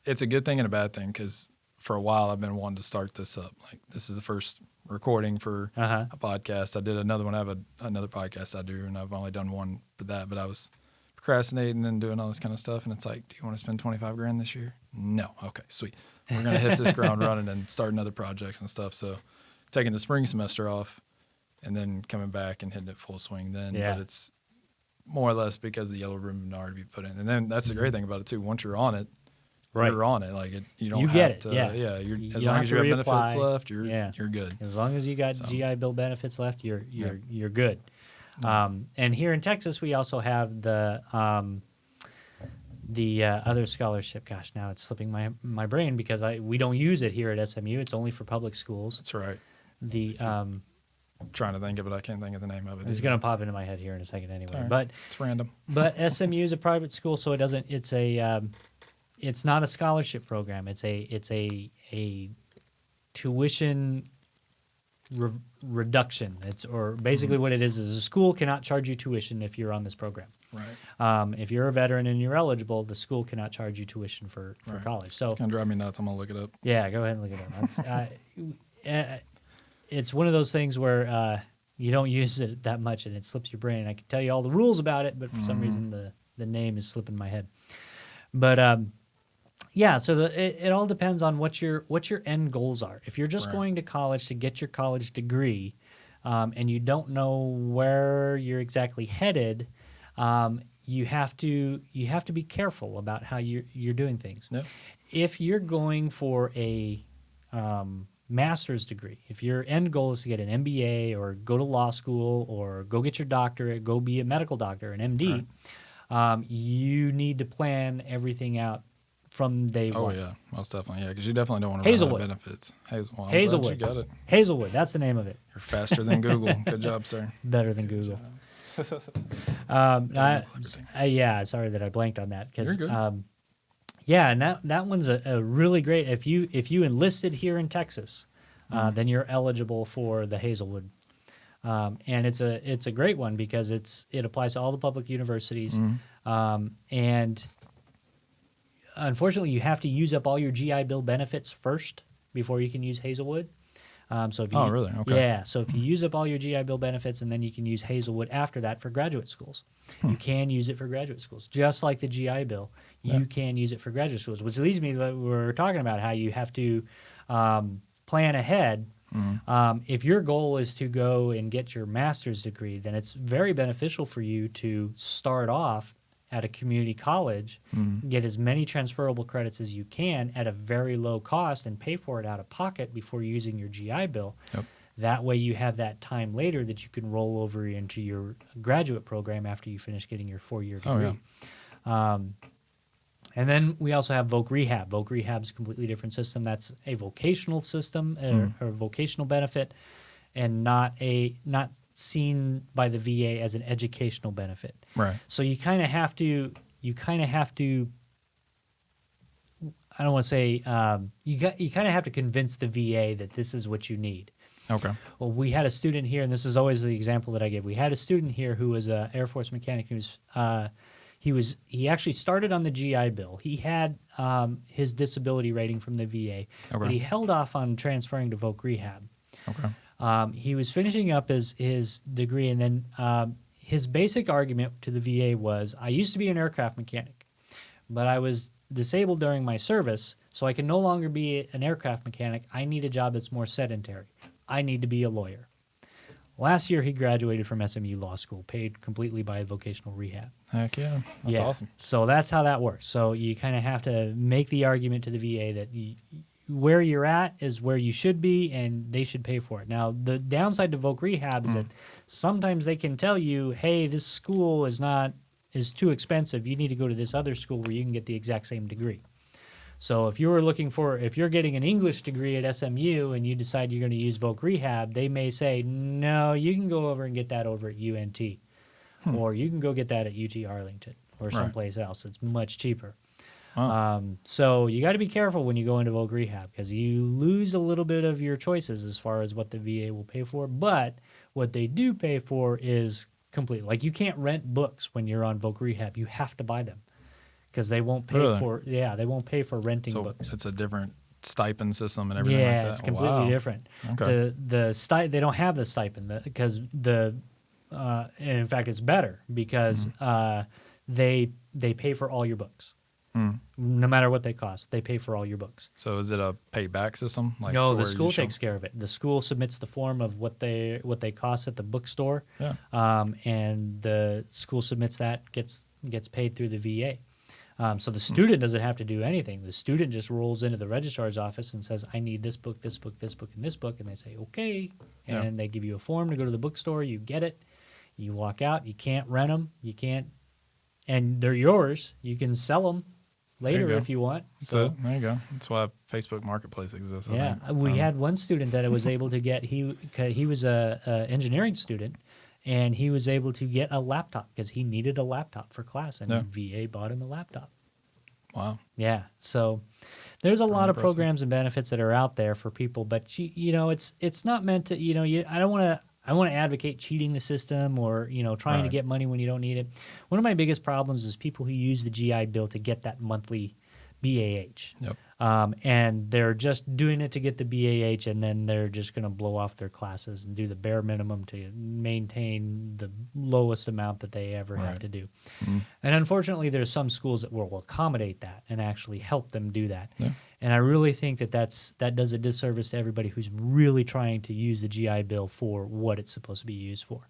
a good thing and a bad thing, because for a while I've been wanting to start this up. Like, this is the first recording for a podcast. I did another one. I have another podcast I do, and I've only done one for that, but I was procrastinating and doing all this kind of stuff. And it's like, do you want to spend $25,000 this year? No. Okay, sweet. We're going to hit this ground running and starting other projects and stuff. So taking the spring semester off and then coming back and hitting it full swing then. Yeah. But it's more or less because the yellow ribbon already be put in. And then that's the great thing about it too. Once you're on it, you're on it. Like, you don't you have get it. to. Yeah. As long as you have benefits left, you're good. As long as you got GI Bill benefits left, you're good. And here in Texas, we also have the other scholarship. Gosh, now it's slipping my brain because we don't use it here at SMU. It's only for public schools. That's right. I'm trying to think of it. I can't think of the name of it. It's going to pop into my head here in a second anyway. Right. But it's random. But SMU is a private school, so it doesn't. It's not a scholarship program. It's a tuition reduction. Or basically what it is a school cannot charge you tuition if you're on this program. Right. If you're a veteran and you're eligible, the school cannot charge you tuition for college. So it's gonna drive me nuts. I'm gonna look it up. Yeah, go ahead and look it up. It's one of those things where you don't use it that much and it slips your brain. I can tell you all the rules about it, but for some reason the name is slipping my head. But yeah, so it all depends on what your end goals are. If you're just going to college to get your college degree, and you don't know where you're exactly headed, you have to be careful about how you're doing things. Yep. If you're going for a master's degree, if your end goal is to get an MBA or go to law school or go get your doctorate, go be a medical doctor, an MD, you need to plan everything out from day one. Oh, yeah, most definitely. Yeah, because you definitely don't want to run out of benefits. Hazelwood. You got it. Hazelwood, that's the name of it. You're faster than Google. Good job, sir. Better than Google. Yeah, sorry that I blanked on that. You're good. Yeah, and that one's a really great. If you enlisted here in Texas, then you're eligible for the Hazelwood, and it's a great one because it applies to all the public universities, and unfortunately, you have to use up all your GI Bill benefits first before you can use Hazelwood. So if you, Oh, really? Okay. Yeah. So if you use up all your GI Bill benefits, and then you can use Hazelwood after that for graduate schools. You can use it for graduate schools, just like the GI Bill. You can use it for graduate schools, which leads me to we're talking about how you have to plan ahead. If your goal is to go and get your master's degree, then it's very beneficial for you to start off at a community college, get as many transferable credits as you can at a very low cost and pay for it out of pocket before using your GI Bill. Yep. That way you have that time later that you can roll over into your graduate program after you finish getting your 4-year degree. And then we also have Voc Rehab. Voc Rehab is a completely different system. That's a vocational system or vocational benefit, and not seen by the VA as an educational benefit. Right. So you kind of have to. I don't want to say you kind of have to convince the VA that this is what you need. Okay. Well, we had a student here, and this is always the example that I give. We had a student here who was an Air Force mechanic. He actually started on the GI Bill. He had his disability rating from the VA, but he held off on transferring to Voc Rehab. Okay. He was finishing up his degree, and then his basic argument to the VA was, I used to be an aircraft mechanic, but I was disabled during my service, so I can no longer be an aircraft mechanic. I need a job that's more sedentary. I need to be a lawyer. Last year, he graduated from SMU Law School, paid completely by vocational rehab. Heck yeah. That's awesome. So that's how that works. So you kind of have to make the argument to the VA that where you're at is where you should be, and they should pay for it. Now, the downside to Voc Rehab is that sometimes they can tell you, hey, this school is too expensive. You need to go to this other school where you can get the exact same degree. So if you're getting an English degree at SMU and you decide you're going to use Voc Rehab, they may say, no, you can go over and get that over at UNT, or you can go get that at UT Arlington or someplace else. It's much cheaper. Wow. So you got to be careful when you go into Voc Rehab because you lose a little bit of your choices as far as what the VA will pay for. But what they do pay for is complete. Like you can't rent books when you're on Voc Rehab. You have to buy them because they won't pay they won't pay for renting books. It's a different stipend system and everything like that. Yeah, it's completely different. Okay. They don't have the stipend because and in fact it's better because they pay for all your books. No matter what they cost, they pay for all your books. So is it a payback system? No, the school takes care of it. The school submits the form of what they cost at the bookstore, and the school submits that, gets paid through the VA. So the student doesn't have to do anything. The student just rolls into the registrar's office and says, I need this book, this book, this book, and this book. And they say, okay. And they give you a form to go to the bookstore. You get it. You walk out. You can't rent them. You can't. And they're yours. You can sell them later if you want. So there you go. That's why Facebook Marketplace exists. Yeah. We had one student that was able to get, he was a engineering student. And he was able to get a laptop because he needed a laptop for class, and VA bought him a laptop. Wow. Yeah. So there's a lot of programs and benefits that are out there for people, but it's not meant to. I don't want to advocate cheating the system or trying to get money when you don't need it. One of my biggest problems is people who use the GI Bill to get that monthly BAH. Yep. And they're just doing it to get the BAH, and then they're just going to blow off their classes and do the bare minimum to maintain the lowest amount that they ever have to do. And unfortunately, there's some schools that will accommodate that and actually help them do that. Yeah. And I really think that does a disservice to everybody who's really trying to use the GI Bill for what it's supposed to be used for.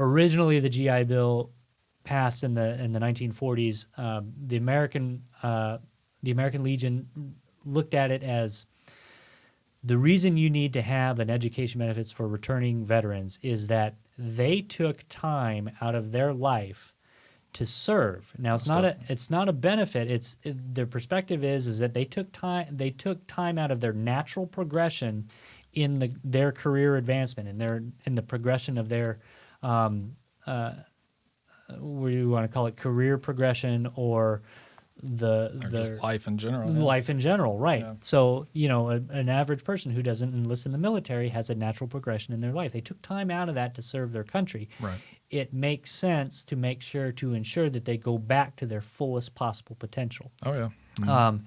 Originally, the GI Bill passed in the 1940s. The American Legion looked at it as the reason you need to have an education benefits for returning veterans is that they took time out of their life to serve. Now it's not a benefit. Their perspective is that they took time out of their natural progression in their career advancement in the progression of their what do you want to call it, career progression or Or just life in general. Yeah. life in general, right? Yeah. So an average person who doesn't enlist in the military has a natural progression in their life. They took time out of that to serve their country. Right. It makes sense to make sure to ensure that they go back to their fullest possible potential. Oh yeah.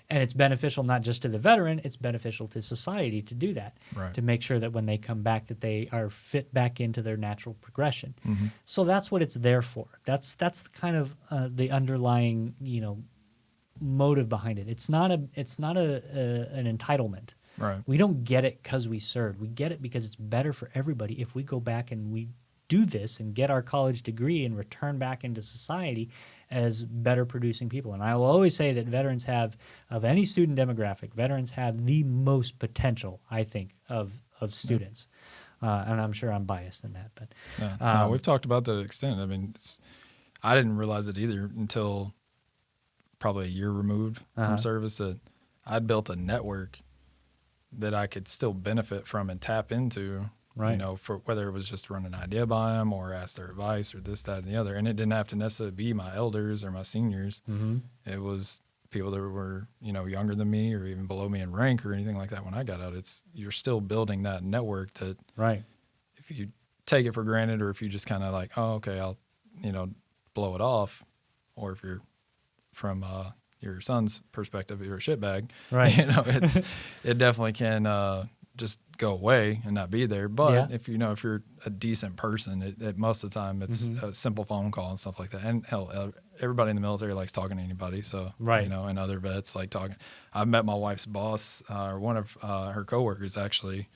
And it's beneficial not just to the veteran, it's beneficial to society to do that, Right. to make sure that when they come back that they are fit back into their natural progression. Mm-hmm. So that's what it's there for. That's kind of the underlying, motive behind it. It's not an entitlement. Right. We don't get it because we served. We get it because it's better for everybody if we go back and we do this and get our college degree and return back into society as better producing people. And I will always say that veterans have, of any student demographic, veterans have the most potential, I think, of students. And I'm sure I'm biased in that. But no, we've talked about that to an extent. I mean, I didn't realize it either until probably a year removed from service, that I'd built a network that I could still benefit from and tap into. Right. For whether it was just run an idea by them or ask their advice or this, that, and the other. And it didn't have to necessarily be my elders or my seniors. Mm-hmm. It was people that were, younger than me or even below me in rank or anything like that when I got out. You're still building that network that right. if you take it for granted or if you just kind of like, oh, okay, I'll, blow it off. Or if you're from your son's perspective, you're a shitbag. Right. It definitely can just go away and not be there. But Yeah. if you're a decent person, most of the time it's a simple phone call and stuff like that. And hell, everybody in the military likes talking to anybody. So, Right. And other vets like talking. I've met my wife's boss, or one of her coworkers actually.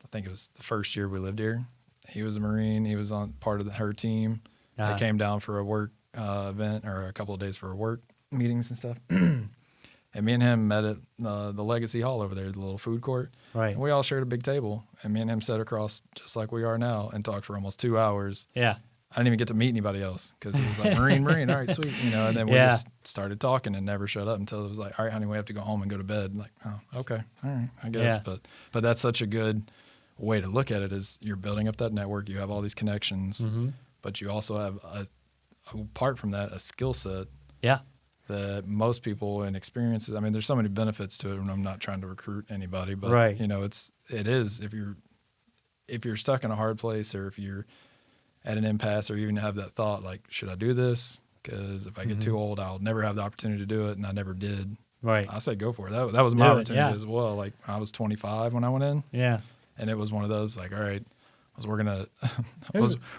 I think it was the first year we lived here. He was a Marine. He was on part of her team. They came down for a work event or a couple of days for work meetings and stuff. And me and him met at the Legacy Hall over there, the little food court. Right. And we all shared a big table. And me and him sat across just like we are now and talked for almost 2 hours. Yeah. I didn't even get to meet anybody else because it was like, Marine, all right, sweet. And then we Yeah. just started talking and never shut up until it was like, all right, honey, we have to go home and go to bed. Like, oh, okay, all right, I guess. Yeah. But that's such a good way to look at it is you're building up that network. You have all these connections, but you also have, apart from that, a skill set. Yeah. That most people and experiences. I mean, there's so many benefits to it, and I'm not trying to recruit anybody, but Right. it is if you're stuck in a hard place or if you're at an impasse or even have that thought like, should I do this? Because if I get too old, I'll never have the opportunity to do it, and I never did. Right. I say go for it. That was my Do it, opportunity yeah. as well. Like I was 25 when I went in, Yeah. and it was one of those like, all right. I was working at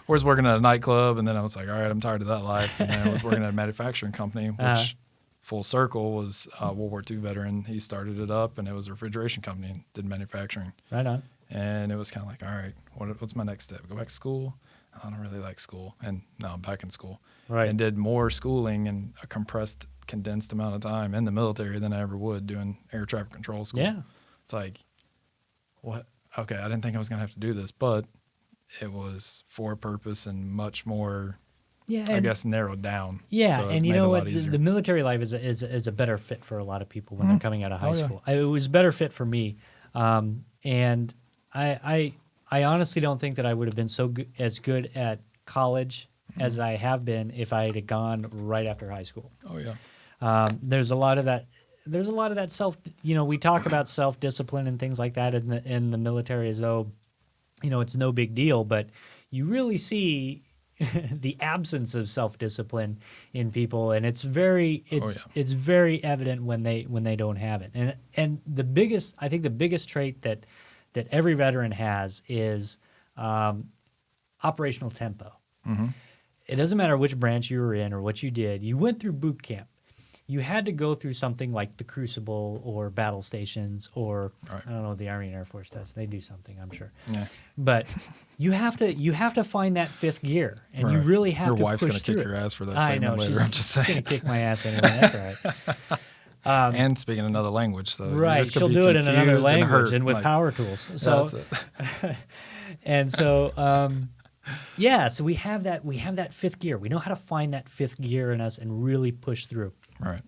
was working at a nightclub, and then I was like, all right, I'm tired of that life. And then I was working at a manufacturing company, which full circle was a World War II veteran. He started it up, and it was a refrigeration company and did manufacturing. Right on. And it was kind of like, all right, what's my next step? Go back to school? I don't really like school. And now I'm back in school. Right. And did more schooling in a condensed amount of time in the military than I ever would doing air traffic control school. Yeah. It's like, what? Okay, I didn't think I was going to have to do this, but it was for a purpose and much more, Yeah. I guess, narrowed down. Yeah, So it and you made it know a lot what? easier. The military life is a better fit for a lot of people when they're coming out of high Oh, yeah. school. It was a better fit for me, and I honestly don't think that I would have been as good at college as I have been if I had gone right after high school. Oh, yeah. There's a lot of that. There's a lot of that we talk about self-discipline and things like that in the military as though, it's no big deal, but you really see the absence of self-discipline in people, and it's very very evident when they don't have it. And the biggest trait that every veteran has is operational tempo. Mm-hmm. It doesn't matter which branch you were in or what you did. You went through boot camp. You had to go through something like the Crucible or battle stations or Right. I don't know what the Army and Air Force does. They do something, I'm sure. Yeah. But you have to find that fifth gear, and you Right. really have Your to wife's push going to kick through your it. ass for that I statement know later. she's, I'm just she's saying. gonna kick my ass anyway. That's all right. And speaking another language, so you're Right, just gonna she'll be do it in another confused language hurt, and with like, power tools. So that's it. and so yeah, so we have that fifth gear. We know how to find that fifth gear in us and really push through. Right.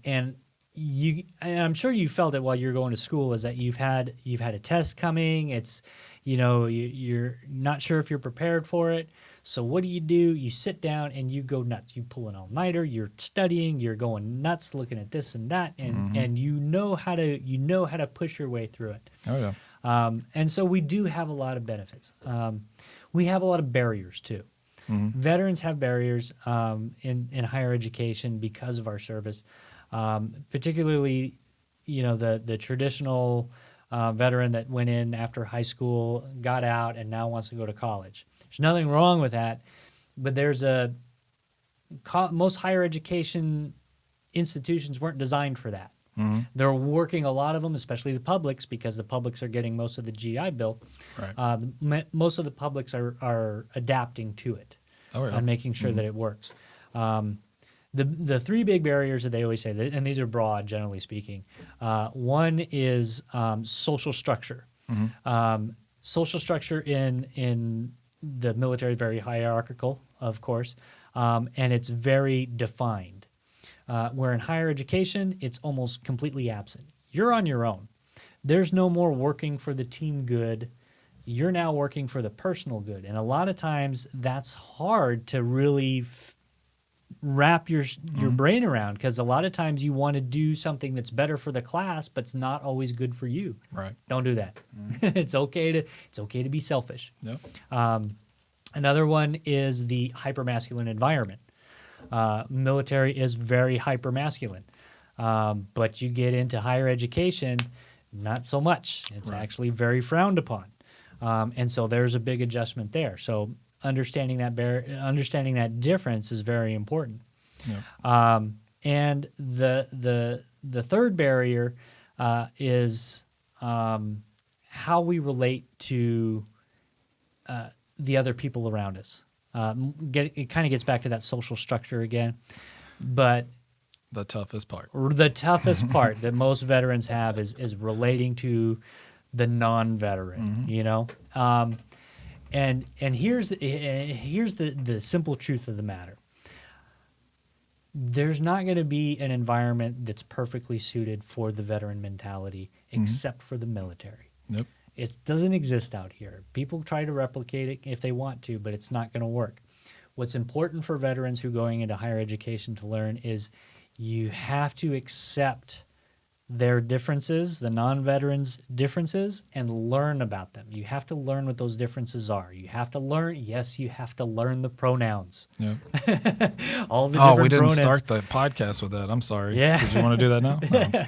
And I'm sure you felt it while you're going to school, is that you've had a test coming. It's, you're not sure if you're prepared for it. So what do? You sit down and you go nuts. You pull an all-nighter, you're studying, you're going nuts, looking at this and that, and you know how to push your way through it. Oh yeah. And so we do have a lot of benefits. We have a lot of barriers too. Veterans have barriers in higher education because of our service, particularly, the traditional veteran that went in after high school, got out, and now wants to go to college. There's nothing wrong with that, but most higher education institutions weren't designed for that. They're working, a lot of them, especially the publics, because the publics are getting most of the GI Bill. Right. Most of the publics are adapting to it and making sure that it works. The three big barriers that they always say, and these are broad, generally speaking. One is social structure. Social structure in the military is very hierarchical, of course, and it's very defined. Where in higher education, it's almost completely absent. You're on your own. There's no more working for the team good. You're now working for the personal good. And a lot of times that's hard to really wrap your brain around, because a lot of times you want to do something that's better for the class, but it's not always good for you. Right. Don't do that. It's okay to be selfish. Yep. Another one is the hypermasculine environment. Military is very hypermasculine, but you get into higher education, not so much. It's actually very frowned upon, and so there's a big adjustment there. So understanding that difference is very important. Yep. And the third barrier is how we relate to the other people around us. It kind of gets back to that social structure again, but The toughest part. the toughest part that most veterans have is relating to the non-veteran. And here's the simple truth of the matter. There's not going to be an environment that's perfectly suited for the veteran mentality, except for the military. Yep. It doesn't exist out here. People try to replicate it if they want to, but it's not going to work. What's important for veterans who are going into higher education to learn is you have to accept their differences, the non-veterans' differences, and learn about them. You have to learn what those differences are. You have to learn the pronouns. Yep. All the different Oh, we didn't pronouns. start the podcast with that. I'm sorry. Yeah. Did you want to do that now? No.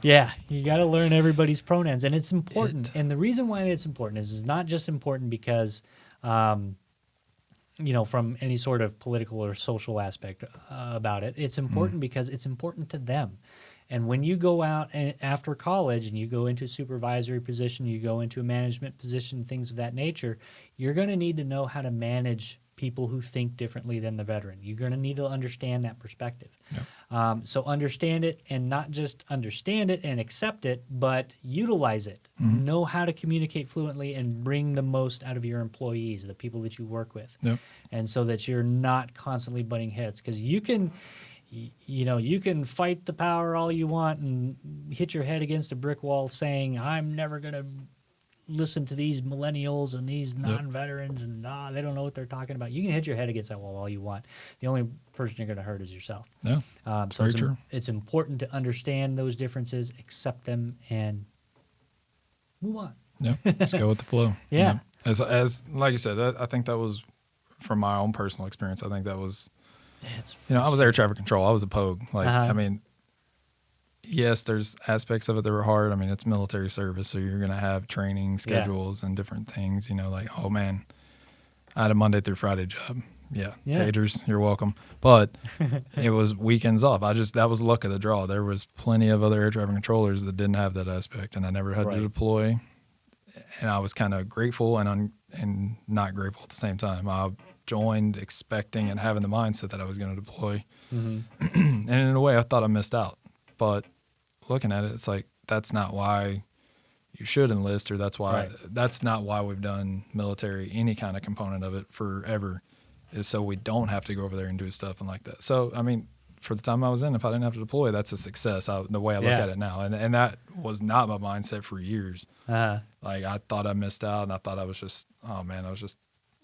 Yeah, you got to learn everybody's pronouns, and it's important. And the reason why it's important is not just important because, from any sort of political or social aspect about it. It's important because it's important to them. And when you go out after college and you go into a supervisory position, you go into a management position, things of that nature, you're going to need to know how to manage people who think differently than the veteran. You're going to need to understand that perspective. Yep. So understand it, and not just understand it and accept it, but utilize it. Know how to communicate fluently and bring the most out of your employees, the people that you work with. Yep. And so that you're not constantly butting heads, because you can fight the power all you want and hit your head against a brick wall saying, I'm never going to listen to these millennials and these non-veterans and they don't know what they're talking about. You can hit your head against that wall all you want. The only person you're going to hurt is yourself. Yeah, so very true. It's important to understand those differences, accept them, and move on. Yeah, let's go with the flow. Yeah. As like you said, I think that was from my own personal experience. I think that was, I was air traffic control. I was a pogue. I mean, yes, there's aspects of it that were hard. I mean, it's military service, so you're going to have training schedules and different things, oh man, I had a Monday through Friday job. Yeah. Haters, you're welcome. But it was weekends off. That was luck of the draw. There was plenty of other air traffic controllers that didn't have that aspect, and I never had to deploy. And I was kind of grateful and not grateful at the same time. I joined expecting and having the mindset that I was going to deploy. And in a way, I thought I missed out. But looking at it, it's like, that's not why you should enlist, or that's not why we've done military, any kind of component of it forever, is so we don't have to go over there and do stuff and like that. So, I mean, for the time I was in, if I didn't have to deploy, that's a success. The way I look at it now, and that was not my mindset for years. Like I thought I missed out, and I thought I was just, oh man, I was just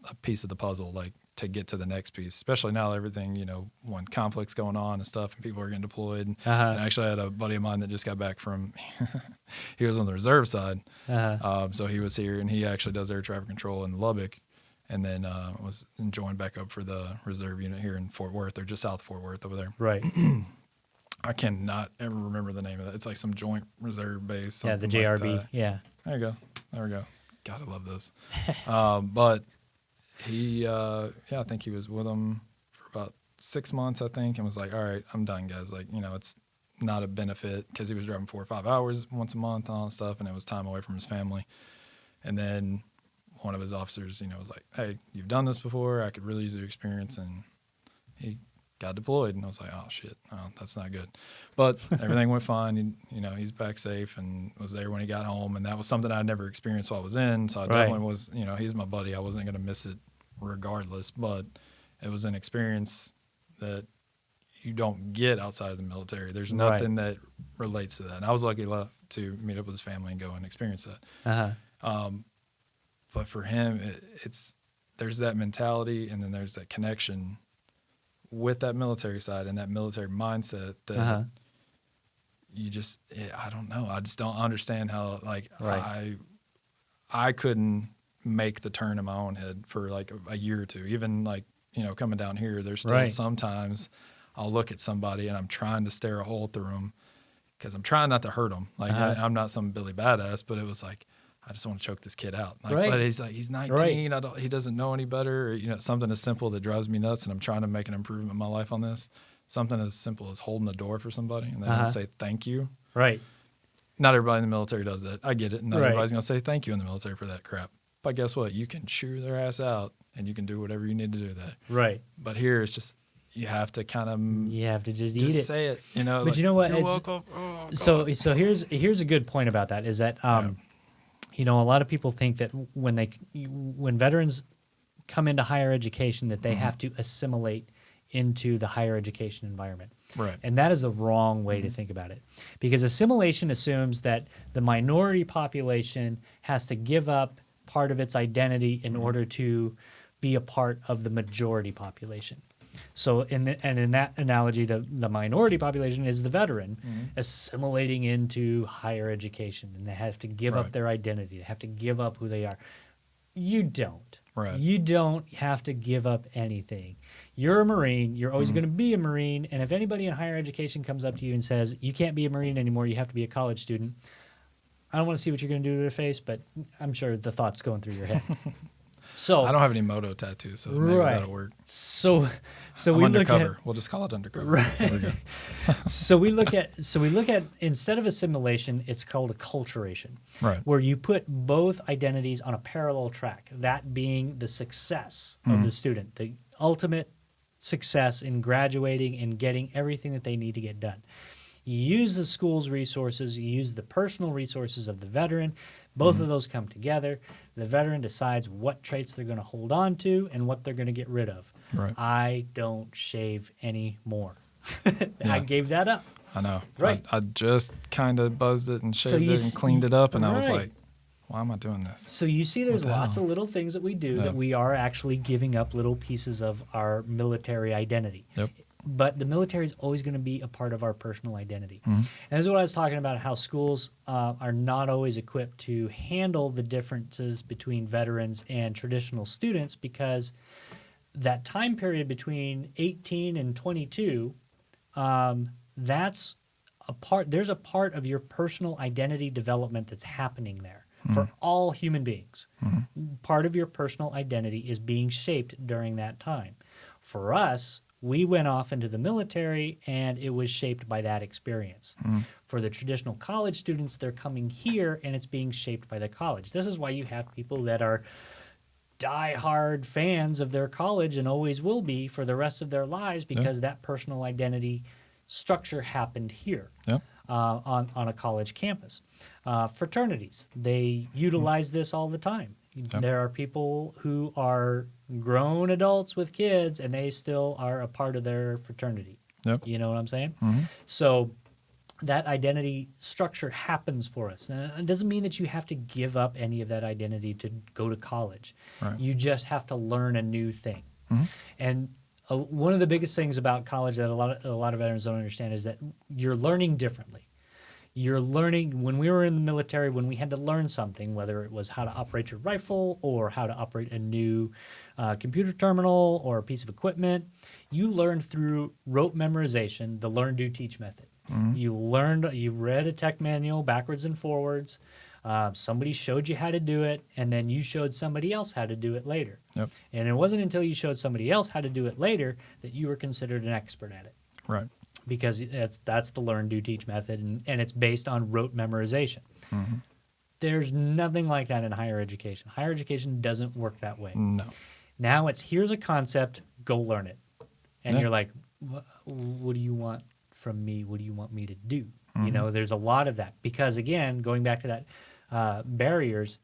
a piece of the puzzle, like to get to the next piece. Especially now, everything, you know, when conflicts going on and stuff, and people are getting deployed. And actually, I had a buddy of mine that just got back from. He was on the reserve side, so he was here, and he actually does air traffic control in Lubbock. And then was joined back up for the reserve unit here in Fort Worth. They're just south of Fort Worth over there. Right. I cannot ever remember the name of that. It's like some joint reserve base. Yeah, the JRB. Like yeah. There you go. There we go. God, I love those. But he, I think he was with them for about 6 months, I think, and was like, all right, I'm done, guys. Like, you know, it's not a benefit because he was driving 4 or 5 hours once a month and all that stuff, and it was time away from his family. And then one of his officers, you know, was like, hey, you've done this before. I could really use your experience. And he got deployed. And I was like, oh, shit, oh, that's not good. But everything went fine. You know, he's back safe and was there when he got home. And that was something I'd never experienced while I was in. So I definitely was, you know, he's my buddy. I wasn't going to miss it regardless. But it was an experience that you don't get outside of the military. There's nothing that relates to that. And I was lucky enough to meet up with his family and go and experience that. But for him, there's that mentality, and then there's that connection with that military side and that military mindset that you just, I don't know. I just don't understand how, like, I couldn't make the turn in my own head for like a year or two. Even like, you know, coming down here, there's still sometimes I'll look at somebody and I'm trying to stare a hole through them because I'm trying not to hurt them. Like I'm not some Billy Badass, but it was like, I just want to choke this kid out. Like, but he's like, he's 19. He doesn't know any better. Or, you know, something as simple that drives me nuts, and I'm trying to make an improvement in my life on this. Something as simple as holding the door for somebody, and they don't say thank you. Right. Not everybody in the military does that. I get it. Not everybody's going to say thank you in the military for that crap. But guess what? You can chew their ass out, and you can do whatever you need to do that. Right. But here, it's just, you have to kind of just eat it. Say it. You know. But like, you know what? You're welcome. Oh, so here's a good point about that. Is that you know, a lot of people think that when veterans come into higher education, that they have to assimilate into the higher education environment. Right. And that is the wrong way to think about it. Because assimilation assumes that the minority population has to give up part of its identity in order to be a part of the majority population. So in that analogy, the minority population is the veteran assimilating into higher education, and they have to give up their identity. They have to give up who they are. You don't. Right. You don't have to give up anything. You're a Marine. You're always going to be a Marine. And if anybody in higher education comes up to you and says, you can't be a Marine anymore, you have to be a college student, I don't want to see what you're going to do to their face, but I'm sure the thought's going through your head. So I don't have any moto tattoos, so maybe that'll work. So I'm we undercover. Look at, we'll just call it undercover. Right. There we go. so we look at instead of assimilation, it's called acculturation, right? Where you put both identities on a parallel track. That being the success of the student, the ultimate success in graduating and getting everything that they need to get done. You use the school's resources. You use the personal resources of the veteran. Both of those come together. The veteran decides what traits they're going to hold on to and what they're going to get rid of. Right. I don't shave anymore. I gave that up. I know. Right. I just kind of buzzed it and shaved it and cleaned it up, and I was like, why am I doing this? So you see there's lots of little things that we do that we are actually giving up little pieces of our military identity. Yep. But the military is always going to be a part of our personal identity. And this is what I was talking about, how schools are not always equipped to handle the differences between veterans and traditional students, because that time period between 18 and 22, that's a part. There's a part of your personal identity development that's happening there for all human beings. Part of your personal identity is being shaped during that time. For us, we went off into the military, and it was shaped by that experience. For the traditional college students, they're coming here, and it's being shaped by the college. This is why you have people that are diehard fans of their college and always will be for the rest of their lives, because that personal identity structure happened here on a college campus. Fraternities, they utilize this all the time. There are people who are grown adults with kids, and they still are a part of their fraternity. Yep. You know what I'm saying? Mm-hmm. So that identity structure happens for us. And it doesn't mean that you have to give up any of that identity to go to college. Right. You just have to learn a new thing. Mm-hmm. And one of the biggest things about college that a lot of veterans don't understand is that you're learning differently. You're learning when we were in the military, when we had to learn something, whether it was how to operate your rifle or how to operate a new computer terminal or a piece of equipment, you learned through rote memorization, the learn, do, teach method. Mm-hmm. You read a tech manual backwards and forwards. Somebody showed you how to do it, and then you showed somebody else how to do it later. Yep. And it wasn't until you showed somebody else how to do it later that you were considered an expert at it. Right. Because that's the learn, do, teach method, and it's based on rote memorization. Mm-hmm. There's nothing like that in higher education. Higher education doesn't work that way. No. Now it's here's a concept, go learn it. And Yeah. you're like, what do you want from me? What do you want me to do? Mm-hmm. You know, there's a lot of that. Because again, going back to that barriers,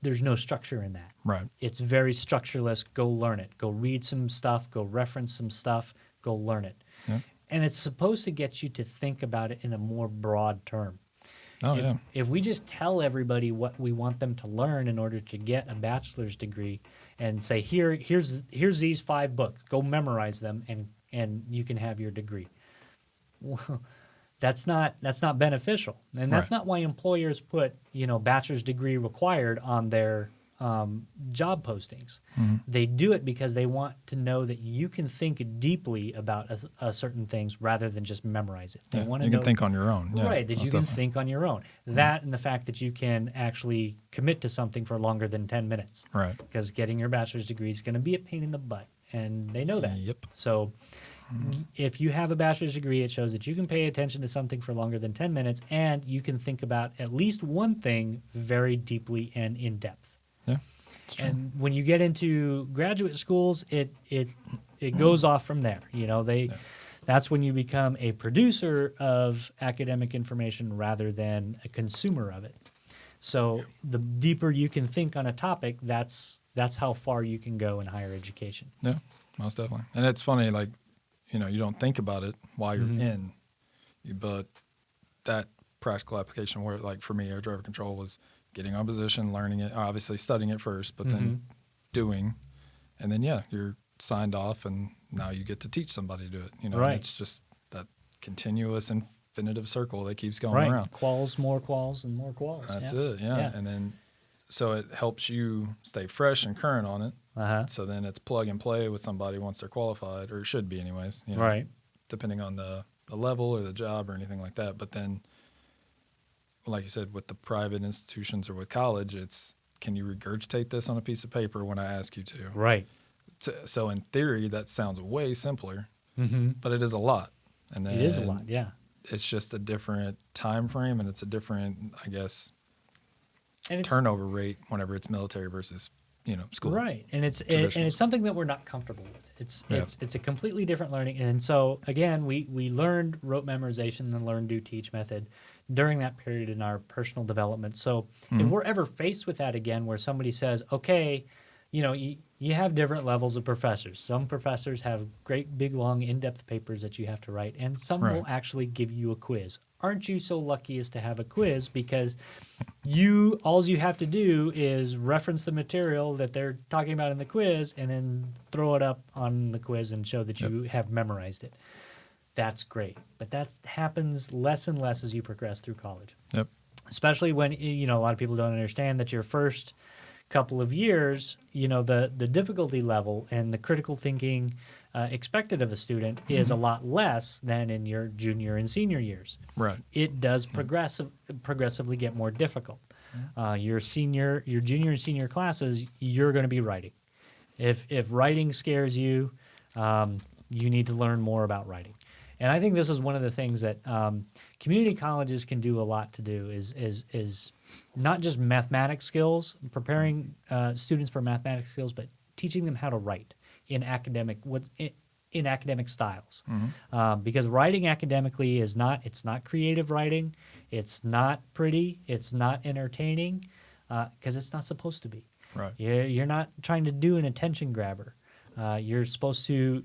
there's no structure in that. Right. It's very structureless. Go learn it. Go read some stuff. Go reference some stuff. Go learn it. Yeah. And it's supposed to get you to think about it in a more broad term. Oh, yeah. If we just tell everybody what we want them to learn in order to get a bachelor's degree and say, here's these 5 books, go memorize them and you can have your degree. Well, that's not beneficial. And that's Right. not why employers put, bachelor's degree required on their job postings. Mm-hmm. They do it because they want to know that you can think deeply about certain things rather than just memorize it. They Yeah. want to You know, can think on your own. Yeah, right, that you most can definitely. think on your own. That and the fact that you can actually commit to something for longer than 10 minutes. Right. Because getting your bachelor's degree is going to be a pain in the butt, and they know that. Yep. So if you have a bachelor's degree, it shows that you can pay attention to something for longer than 10 minutes, and you can think about at least one thing very deeply and in depth. Yeah. It's true. And when you get into graduate schools, it goes off from there. That's when you become a producer of academic information rather than a consumer of it. So the deeper you can think on a topic, that's how far you can go in higher education. Yeah, most definitely. And it's funny, like, you don't think about it while you're in, but that practical application where, like, for me, air traffic control was getting on position, learning it, obviously studying it first, but then doing, and then, you're signed off, and now you get to teach somebody to do it. And Right. it's just that continuous infinitive circle that keeps going Right. around. Quals, more quals, and more quals. That's yeah. it, yeah. And then, so it helps you stay fresh and current on it. Uh-huh. So then it's plug and play with somebody once they're qualified, or it should be anyways. Right. Depending on the level or the job or anything like that. But then, like you said, with the private institutions or with college, it's, can you regurgitate this on a piece of paper when I ask you to? Right. So in theory, that sounds way simpler, Mm-hmm. but it is a lot. And then It is a lot, yeah. It's just a different time frame, and it's a different, I guess, And it's turnover rate whenever it's military versus school. right, and it's something that we're not comfortable with. It's a completely different learning, and so again, we learned rote memorization and learn, do, teach method during that period in our personal development. So if we're ever faced with that again, where somebody says, okay, you have different levels of professors. Some professors have great, big, long, in-depth papers that you have to write, and some will actually give you a quiz. Aren't you so lucky as to have a quiz, because all you have to do is reference the material that they're talking about in the quiz and then throw it up on the quiz and show that you have memorized it. That's great. But that happens less and less as you progress through college. Yep. Especially when, a lot of people don't understand that your first couple of years, the difficulty level and the critical thinking expected of a student is a lot less than in your junior and senior years. Right. It does progressively get more difficult. Your junior and senior classes, you're going to be writing. If writing scares you, you need to learn more about writing. And I think this is one of the things that community colleges can do a lot to do is not just mathematics skills, preparing students for mathematics skills, but teaching them how to write in academic styles. Because writing academically it's not creative writing, it's not pretty, it's not entertaining, because it's not supposed to be. Right. You're not trying to do an attention grabber. You're supposed to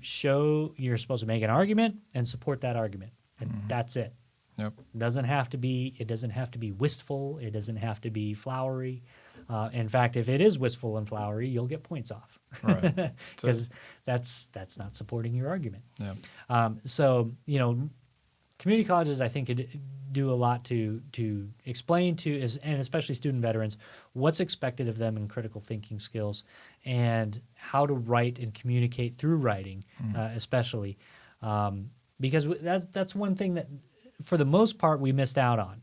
make an argument and support that argument, and that's it. Yep. It doesn't have to be wistful. It doesn't have to be flowery. In fact, if it is wistful and flowery, you'll get points off, Right. because that's not supporting your argument. Yeah. So community colleges, I think, could do a lot to explain and especially student veterans, what's expected of them in critical thinking skills and how to write and communicate through writing, especially, because that's one thing that, for the most part, we missed out on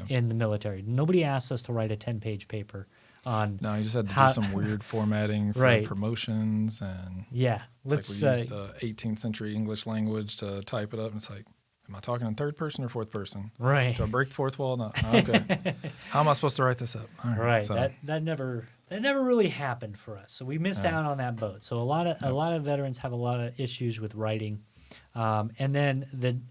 in the military. Nobody asked us to write a 10-page paper on. No, you just had to do some weird formatting for Right. promotions, and Yeah, it's like we used the 18th century English language to type it up, and it's like, am I talking in third person or fourth person? right. Do I break the fourth wall? No. Oh, okay. How am I supposed to write this up? All Right. So, That never really happened for us. So we missed out on that boat. So a lot of veterans have a lot of issues with writing, and then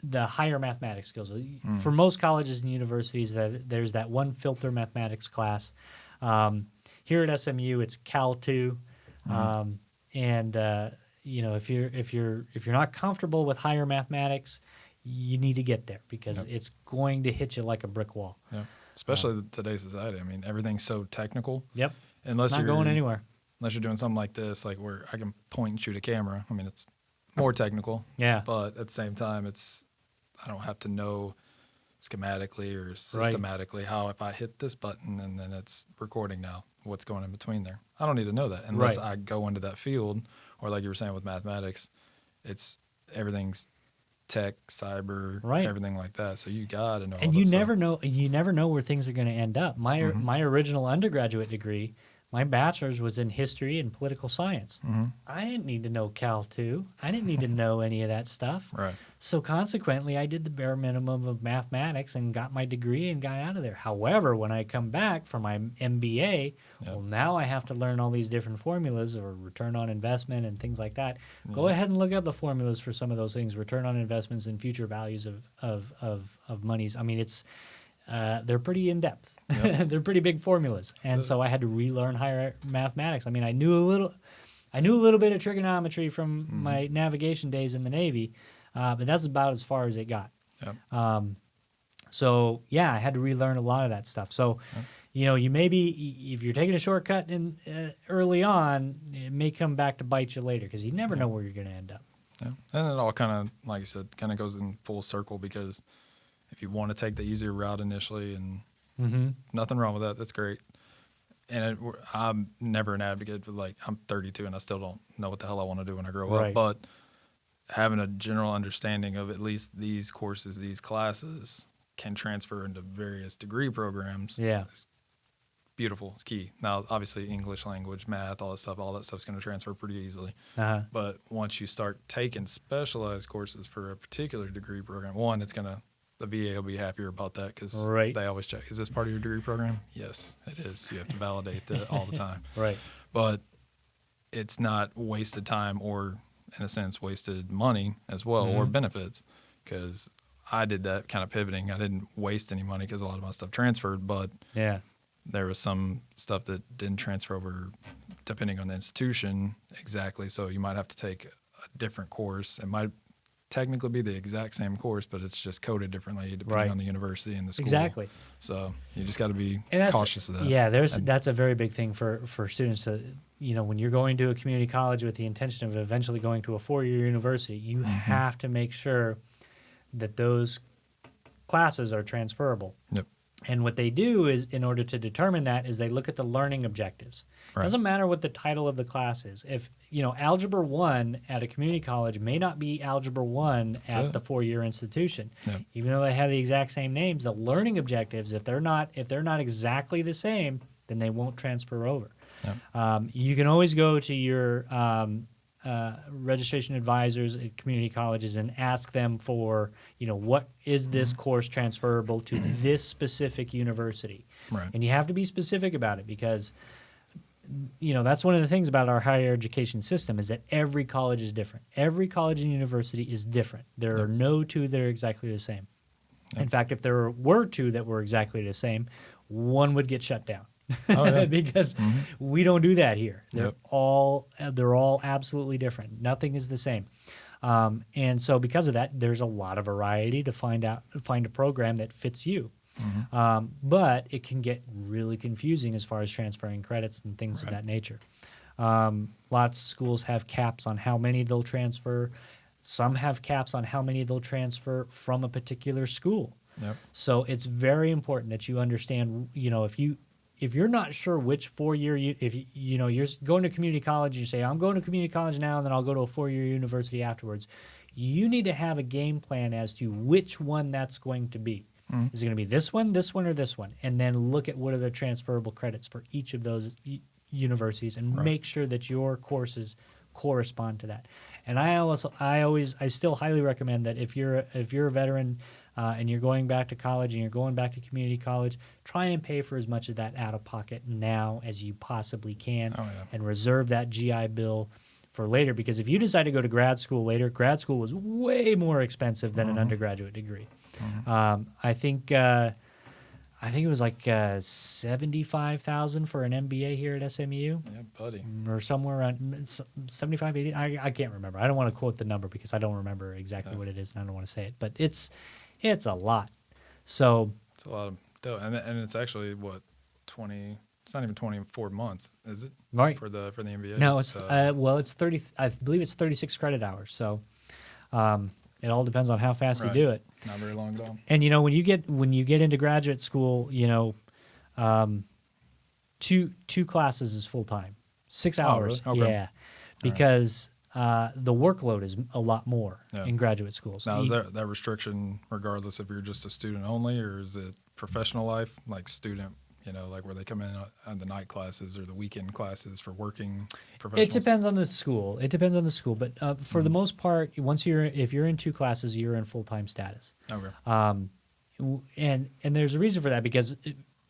the higher mathematics skills. For most colleges and universities, there's that one filter mathematics class. Here at SMU, it's Cal 2, and if you're not comfortable with higher mathematics, you need to get there, because it's going to hit you like a brick wall. yeah. Especially today's society. I mean, everything's so technical. Yep. Unless It's not you're going anywhere. Unless you're doing something like this, like where I can point and shoot a camera. I mean, it's more technical. Yeah. But at the same time, I don't have to know schematically or systematically how, if I hit this button and then it's recording now, what's going in between there. I don't need to know that unless I go into that field, or like you were saying with mathematics, everything's tech, cyber, everything like that. So you got to know. And you never know where things are going to end up. My original undergraduate degree, my bachelor's was in history and political science. I didn't need to know Cal 2. I didn't need to know any of that stuff. Right. So consequently, I did the bare minimum of mathematics and got my degree and got out of there. However, when I come back for my MBA, well, now I have to learn all these different formulas or return on investment and things like that. Go ahead and look up the formulas for some of those things, return on investments and future values of monies. I mean, they're pretty in depth. Yep. They're pretty big formulas, and so I had to relearn higher mathematics. I mean, I knew a little bit of trigonometry from my navigation days in the Navy, but that's about as far as it got. Yep. So yeah, I had to relearn a lot of that stuff. So, you maybe, if you're taking a shortcut early on, it may come back to bite you later, because you never know where you're going to end up. Yeah, and it all kind of, like you said, kind of goes in full circle, because if you want to take the easier route initially, and nothing wrong with that, that's great. And I'm never an advocate for, like, I'm 32 and I still don't know what the hell I want to do when I grow up. But having a general understanding of at least these courses, these classes, can transfer into various degree programs. Yeah. It's beautiful. It's key. Now, obviously, English language, math, all that stuff's going to transfer pretty easily. But once you start taking specialized courses for a particular degree program, one, the VA will be happier about that, because they always check, is this part of your degree program? Yes, it is. You have to validate that all the time. Right. But it's not wasted time, or, in a sense, wasted money as well, or benefits, because I did that kind of pivoting. I didn't waste any money because a lot of my stuff transferred, but there was some stuff that didn't transfer over depending on the institution exactly. So you might have to take a different course. It might technically be the exact same course, but it's just coded differently depending on the university and the school. Exactly. So you just got to be cautious of that. Yeah, that's a very big thing for students to, when you're going to a community college with the intention of eventually going to a 4-year university, you have to make sure that those classes are transferable. Yep. And what they do is, in order to determine that, is they look at the learning objectives. It doesn't matter what the title of the class is. If, Algebra 1 at a community college may not be Algebra 1 at the 4-year institution. Yep. Even though they have the exact same names, the learning objectives, if they're not exactly the same, then they won't transfer over. Yep. You can always go to your registration advisors at community colleges and ask them for, what is this course transferable to this specific university? Right. And you have to be specific about it, because, that's one of the things about our higher education system, is that every college is different. Every college and university is different. There are no two that are exactly the same. In fact, if there were two that were exactly the same, one would get shut down. Oh, yeah. because we don't do that here. Yep. They're all absolutely different. Nothing is the same. And so because of that, there's a lot of variety to find a program that fits you. But it can get really confusing as far as transferring credits and things of that nature. Lots of schools have caps on how many they'll transfer. Some have caps on how many they'll transfer from a particular school. Yep. So it's very important that you understand, if you're not sure which 4-year, you're going to community college, you say, I'm going to community college now, and then I'll go to a 4-year university afterwards. You need to have a game plan as to which one that's going to be. Is it going to be this one, or this one? And then look at what are the transferable credits for each of those universities, and make sure that your courses correspond to that. And I still highly recommend that if you're a veteran and you're going back to college and you're going back to community college, try and pay for as much of that out of pocket now as you possibly can, and reserve that GI Bill for later. Because if you decide to go to grad school later, grad school is way more expensive than an undergraduate degree. I think it was like $75,000 for an MBA here at SMU. Yeah, buddy. Or somewhere around 75, 80. I can't remember. I don't want to quote the number because I don't remember exactly what it is, and I don't want to say it. But it's a lot. So it's a lot of dough, and it's actually what 20. It's not even 24 months, is it? Right. For the MBA. No, it's it's 30. I believe it's 36 credit hours. So. It all depends on how fast you do it. Not very long though. And when you get into graduate school, two classes is full time, 6 hours. Really? Okay. Yeah, because the workload is a lot more in graduate schools. Now, is that restriction regardless if you're just a student only, or is it professional life, like student? Like where they come in on the night classes or the weekend classes for working professionals? It depends on the school. But for the most part, if you're in 2 classes, you're in full-time status. Okay. And there's a reason for that, because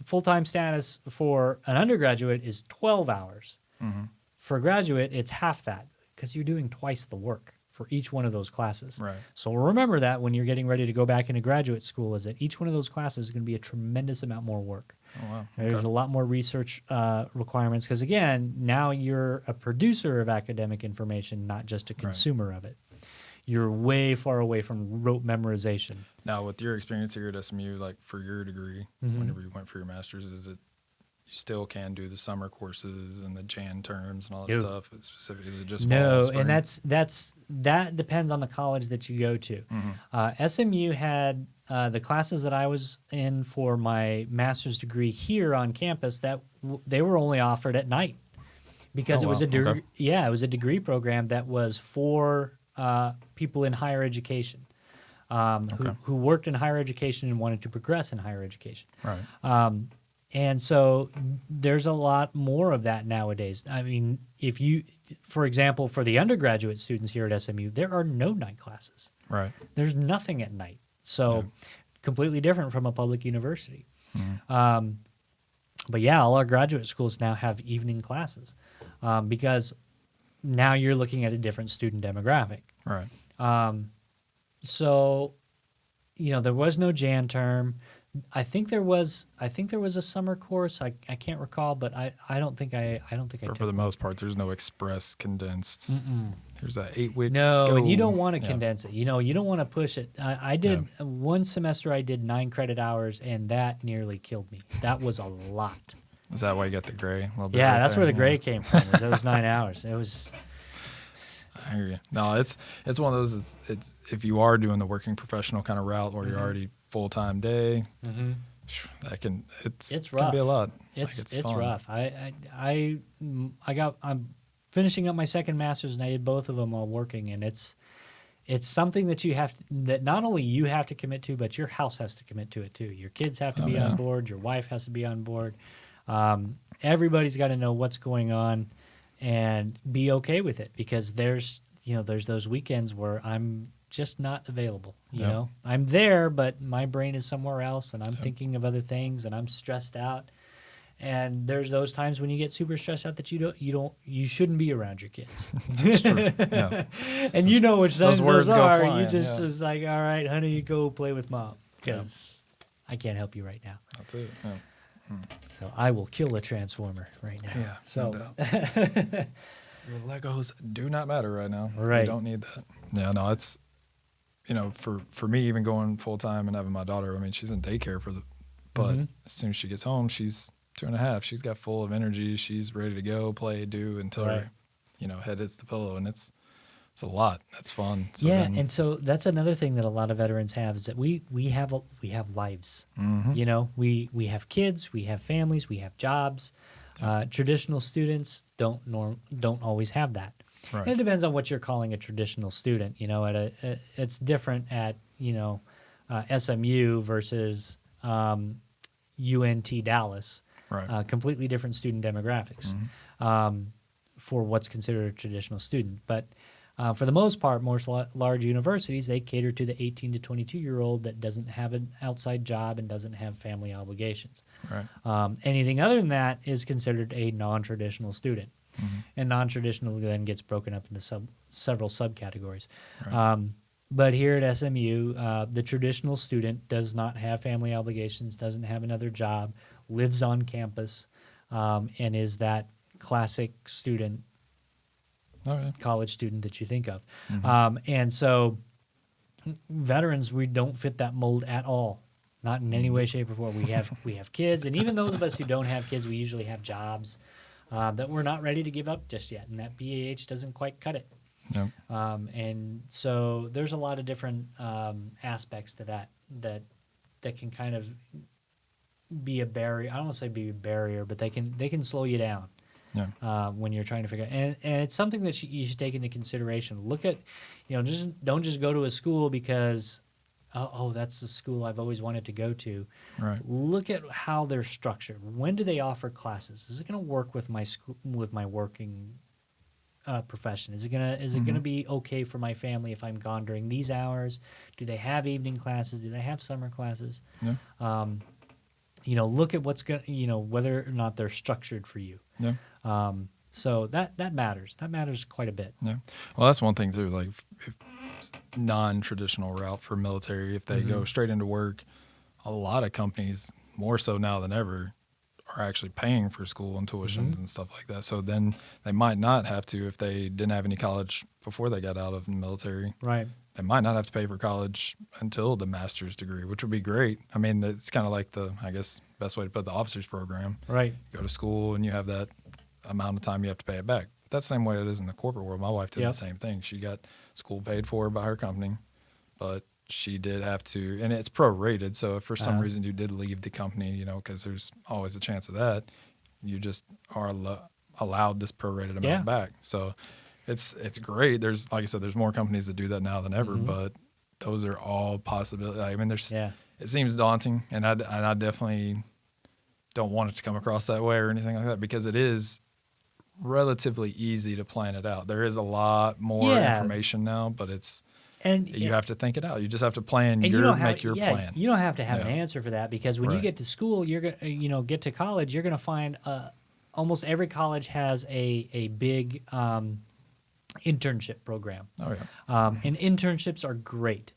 full-time status for an undergraduate is 12 hours. For a graduate, it's half that, because you're doing twice the work for each one of those classes. Right. So remember that when you're getting ready to go back into graduate school, is that each one of those classes is going to be a tremendous amount more work. Oh, wow. There's a lot more research requirements because, again, now you're a producer of academic information, not just a consumer of it. You're way far away from rote memorization. Now, with your experience here at SMU, like for your degree, whenever you went for your master's, is it you still can do the summer courses and the Jan terms and all that stuff? It's specific. Is it just fall, spring? And that depends on the college that you go to. SMU had the classes that I was in for my master's degree here on campus that they were only offered at night because it was a degree program that was for people in higher education who worked in higher education and wanted to progress in higher education. Right. And so there's a lot more of that nowadays. I mean, for example, for the undergraduate students here at SMU, there are no night classes. Right. There's nothing at night. So completely different from a public university. But yeah, all our graduate schools now have evening classes because now you're looking at a different student demographic. Right. So, there was no Jan term. I think there was a summer course. I can't recall, but I don't think I took For the most part, there's no express condensed. There's that 8-week. No, and you don't want to condense it. You don't want to push it. I did one semester. I did 9 credit hours, and that nearly killed me. That was a lot. Is that why you got the gray? A little bit that's where the gray came from. Was those 9 hours? It was. I hear you. No, it's one of those. It's if you are doing the working professional kind of route where you're already full-time day, that can it's rough. Can be a lot. It's rough. I'm finishing up my second master's, and I did both of them while working, and it's something that not only you have to commit to, but your house has to commit to it too. Your kids have to be on board. Your wife has to be on board. Everybody's got to know what's going on and be okay with it, because there's those weekends where I'm just not available. You know, I'm there, but my brain is somewhere else, and I'm thinking of other things, and I'm stressed out. And there's those times when you get super stressed out that you shouldn't be around your kids. That's true. Yeah. And which times those are. Flying, you just it's like, all right, honey, you go play with mom because I can't help you right now. That's it. Yeah. So I will kill a transformer right now. Yeah. So No doubt. Your Legos do not matter right now. Right. You don't need that. Yeah, no, it's, for me, even going full time and having my daughter, I mean, she's in daycare but as soon as she gets home, she's 2.5. She's got full of energy. She's ready to go, play, do until her, head hits the pillow. And it's a lot. That's fun. So yeah, then, and so that's another thing that a lot of veterans have is that we have lives. We have kids, we have families, we have jobs. Traditional students don't always have that. Right. And it depends on what you're calling a traditional student. It's different at SMU versus UNT Dallas. Right. Completely different student demographics for what's considered a traditional student. But for the most part, most large universities, they cater to the 18 to 22-year-old that doesn't have an outside job and doesn't have family obligations. Right. Anything other than that is considered a non-traditional student. And non-traditional then gets broken up into several subcategories. Right. But here at SMU, the traditional student does not have family obligations, doesn't have another job, lives on campus, and is that classic student, college student that you think of. And so veterans, we don't fit that mold at all. Not in any way, shape, or form. We have kids, and even those of us who don't have kids, we usually have jobs that we're not ready to give up just yet, and that BAH doesn't quite cut it. Yep. And so there's a lot of different aspects to that can kind of be a barrier. I don't want to say be a barrier, but they can slow you down. When you're trying to figure out, and it's something that you should take into consideration. Look at, don't just go to a school because, that's the school I've always wanted to go to. Right. Look at how they're structured. When do they offer classes? Is it going to work with my working profession? Is it gonna be okay for my family if I'm gone during these hours? Do they have evening classes? Do they have summer classes? Yeah. Look at what's whether or not they're structured for you. Yeah. So that matters. That matters quite a bit. Yeah. Well, that's one thing too. Like, if non-traditional route for military, if they go straight into work, a lot of companies, more so now than ever, are actually paying for school and tuitions and stuff like that. So then they might not have to, if they didn't have any college before they got out of the military. Right. They might not have to pay for college until the master's degree, which would be great. I mean, it's kind of like best way to put the officers program. Right. You go to school and you have that amount of time you have to pay it back. But that's the same way it is in the corporate world. My wife did the same thing. She got school paid for by her company, but she did have to, and it's prorated. So if for some reason you did leave the company, because there's always a chance of that, you just are allowed this prorated amount back. So it's great. There's, like I said, there's more companies that do that now than ever, but those are all possibilities. I mean, it seems daunting, and I definitely don't want it to come across that way or anything like that, because it is relatively easy to plan it out. There is a lot more information now, but you have to think it out. You just have to plan make your plan. You don't have to have an answer for that, because when you get to school, you're gonna get to college, you're gonna find almost every college has a big internship program. Oh yeah. And internships are great.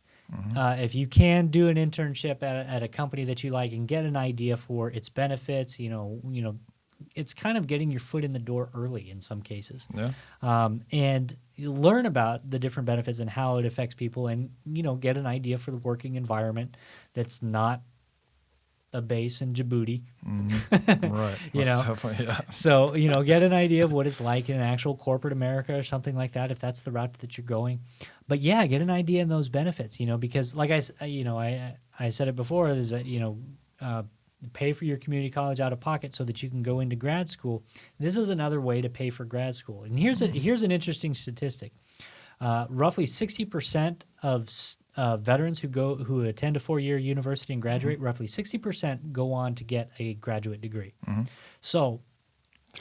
If you can do an internship at a company that you like and get an idea for its benefits, it's kind of getting your foot in the door early in some cases. Yeah. And you learn about the different benefits and how it affects people, and get an idea for the working environment that's not a base in Djibouti. Right. Definitely, yeah. So, get an idea of what it's like in an actual corporate America or something like that, if that's the route that you're going. But yeah, get an idea in those benefits, because like I said it before, is that, pay for your community college out of pocket so that you can go into grad school. This is another way to pay for grad school. And here's an interesting statistic. Roughly 60% of veterans who attend a 4-year university and graduate, roughly 60% go on to get a graduate degree. So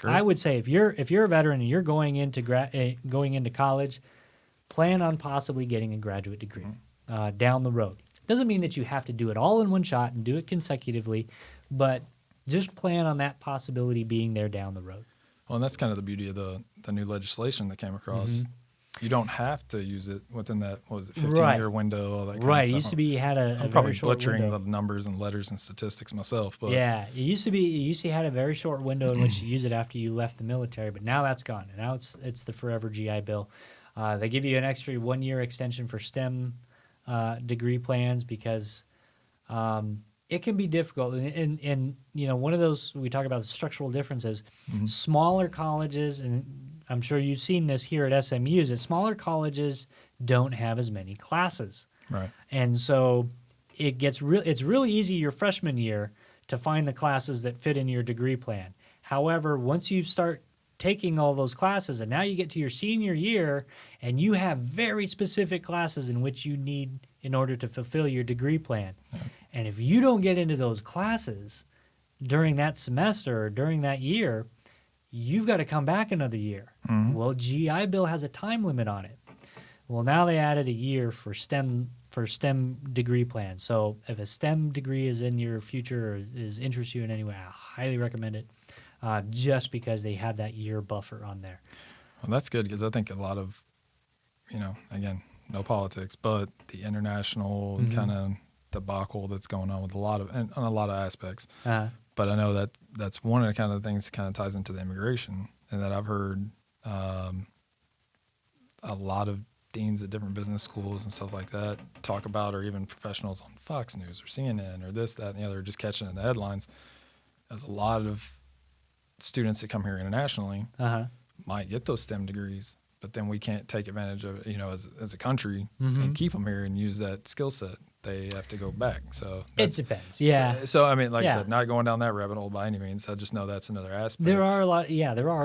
I would say if you're a veteran and you're going into college, plan on possibly getting a graduate degree down the road. Doesn't mean that you have to do it all in one shot and do it consecutively, but just plan on that possibility being there down the road. Well, and that's kind of the beauty of the new legislation that came across. you don't have to use it within that, what was it, 15-year Right. window, all that kind Right. of It stuff. used to be you had a I'm very probably short butchering window. the numbers and letters and statistics myself, but Yeah, it used to be. You used to had a very short window in which you use it after you left the military, but now that's gone. And now it's the forever GI Bill. They give you an extra 1-year extension for STEM degree plans because it can be difficult. And you know, one of those we talk about structural differences. Smaller colleges, and I'm sure you've seen this here at SMU, is that smaller colleges don't have as many classes. right. And so it's really easy your freshman year to find the classes that fit in your degree plan. However, once you start taking all those classes and now you get to your senior year and you have very specific classes in which you need in order to fulfill your degree plan. And if you don't get into those classes during that semester or during that year, you've got to come back another year. Well, GI Bill has a time limit on it. Well, now they added a year for STEM degree plans. So if a STEM degree is in your future or interests you in any way, I highly recommend it. Just because they have that year buffer on there. Well, that's good because I think a lot of, you know, again, no politics, but the international kind of debacle that's going on with on a lot of aspects. But I know that that's one of the kind of things that kind of ties into the immigration, and that I've heard a lot of deans at different business schools and stuff like that talk about, or even professionals on Fox News or CNN or this, that, and the other, just catching it in the headlines. As a lot of students that come here internationally might get those STEM degrees, but then we can't take advantage of it, you know, as a country and keep them here and use that skill set. They have to go back. So it depends. Yeah. So I mean, like Yeah. I said, not going down that rabbit hole by any means. I just know that's another aspect. There are a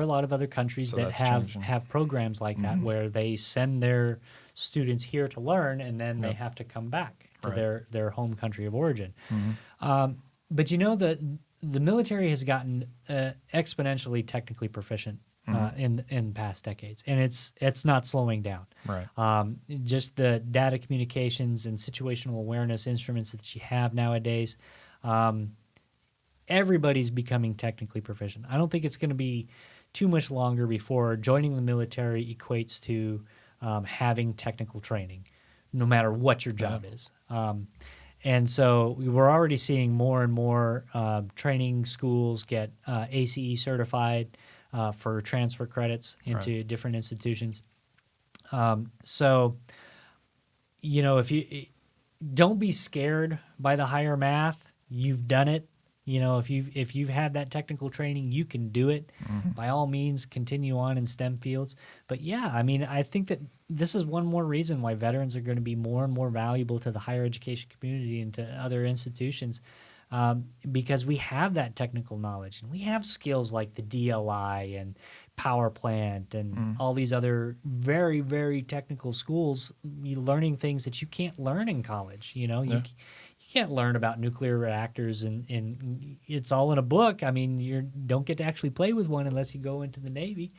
lot of other countries So that that's have changing. have programs like that where they send their students here to learn and then they have to come back to Right. their home country of origin. But you know the military has gotten exponentially technically proficient in past decades, and it's not slowing down. Right. Just the data communications and situational awareness instruments that you have nowadays, everybody's becoming technically proficient. I don't think it's going to be too much longer before joining the military equates to having technical training, no matter what your job is. And so we're already seeing more and more training schools get ACE certified for transfer credits into different institutions. So, you know, if you don't be scared by the higher math, you've done it. You know, if you've had that technical training, you can do it. By all means, continue on in STEM fields. But yeah, I mean, I think that this is one more reason why veterans are going to be more and more valuable to the higher education community and to other institutions, because we have that technical knowledge and we have skills like the DLI and power plant and all these other very, very technical schools. You learning things that you can't learn in college. You know, you can't learn about nuclear reactors and it's all in a book. I mean, you don't get to actually play with one unless you go into the Navy.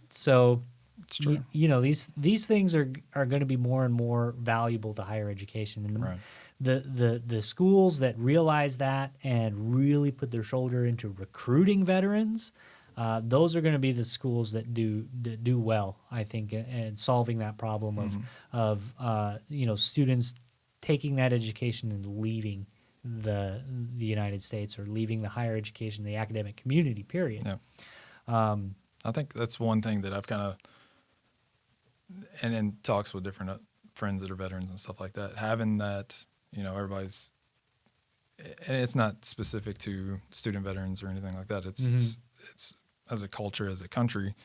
So, It's true. you know, these things are going to be more and more valuable to higher education. And the schools that realize that and really put their shoulder into recruiting veterans, those are going to be the schools that do well, I think, in solving that problem of you know, students taking that education and leaving the United States or leaving the higher education, the academic community, period. Yeah. I think that's one thing that I've kind of, and in talks with different friends that are veterans and stuff like that, having that, you know, everybody's, and it's not specific to student veterans or anything like that. It's as a culture, as a country,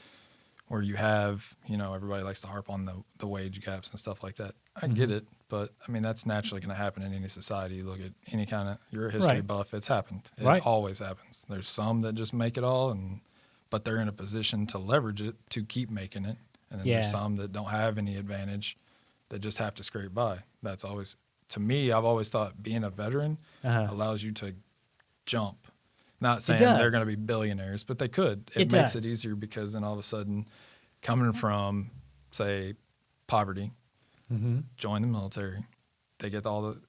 where you have, you know, everybody likes to harp on the wage gaps and stuff like that. I get it, but I mean, that's naturally going to happen in any society. You look at any kind of, you're a history buff, it's happened. It always happens. There's some that just make it all, but they're in a position to leverage it to keep making it. And then there's some that don't have any advantage that just have to scrape by. That's always, to me, I've always thought being a veteran allows you to jump. Not saying they're going to be billionaires, but they could. It makes it easier because then all of a sudden, coming from, say, poverty, join the military, they get all the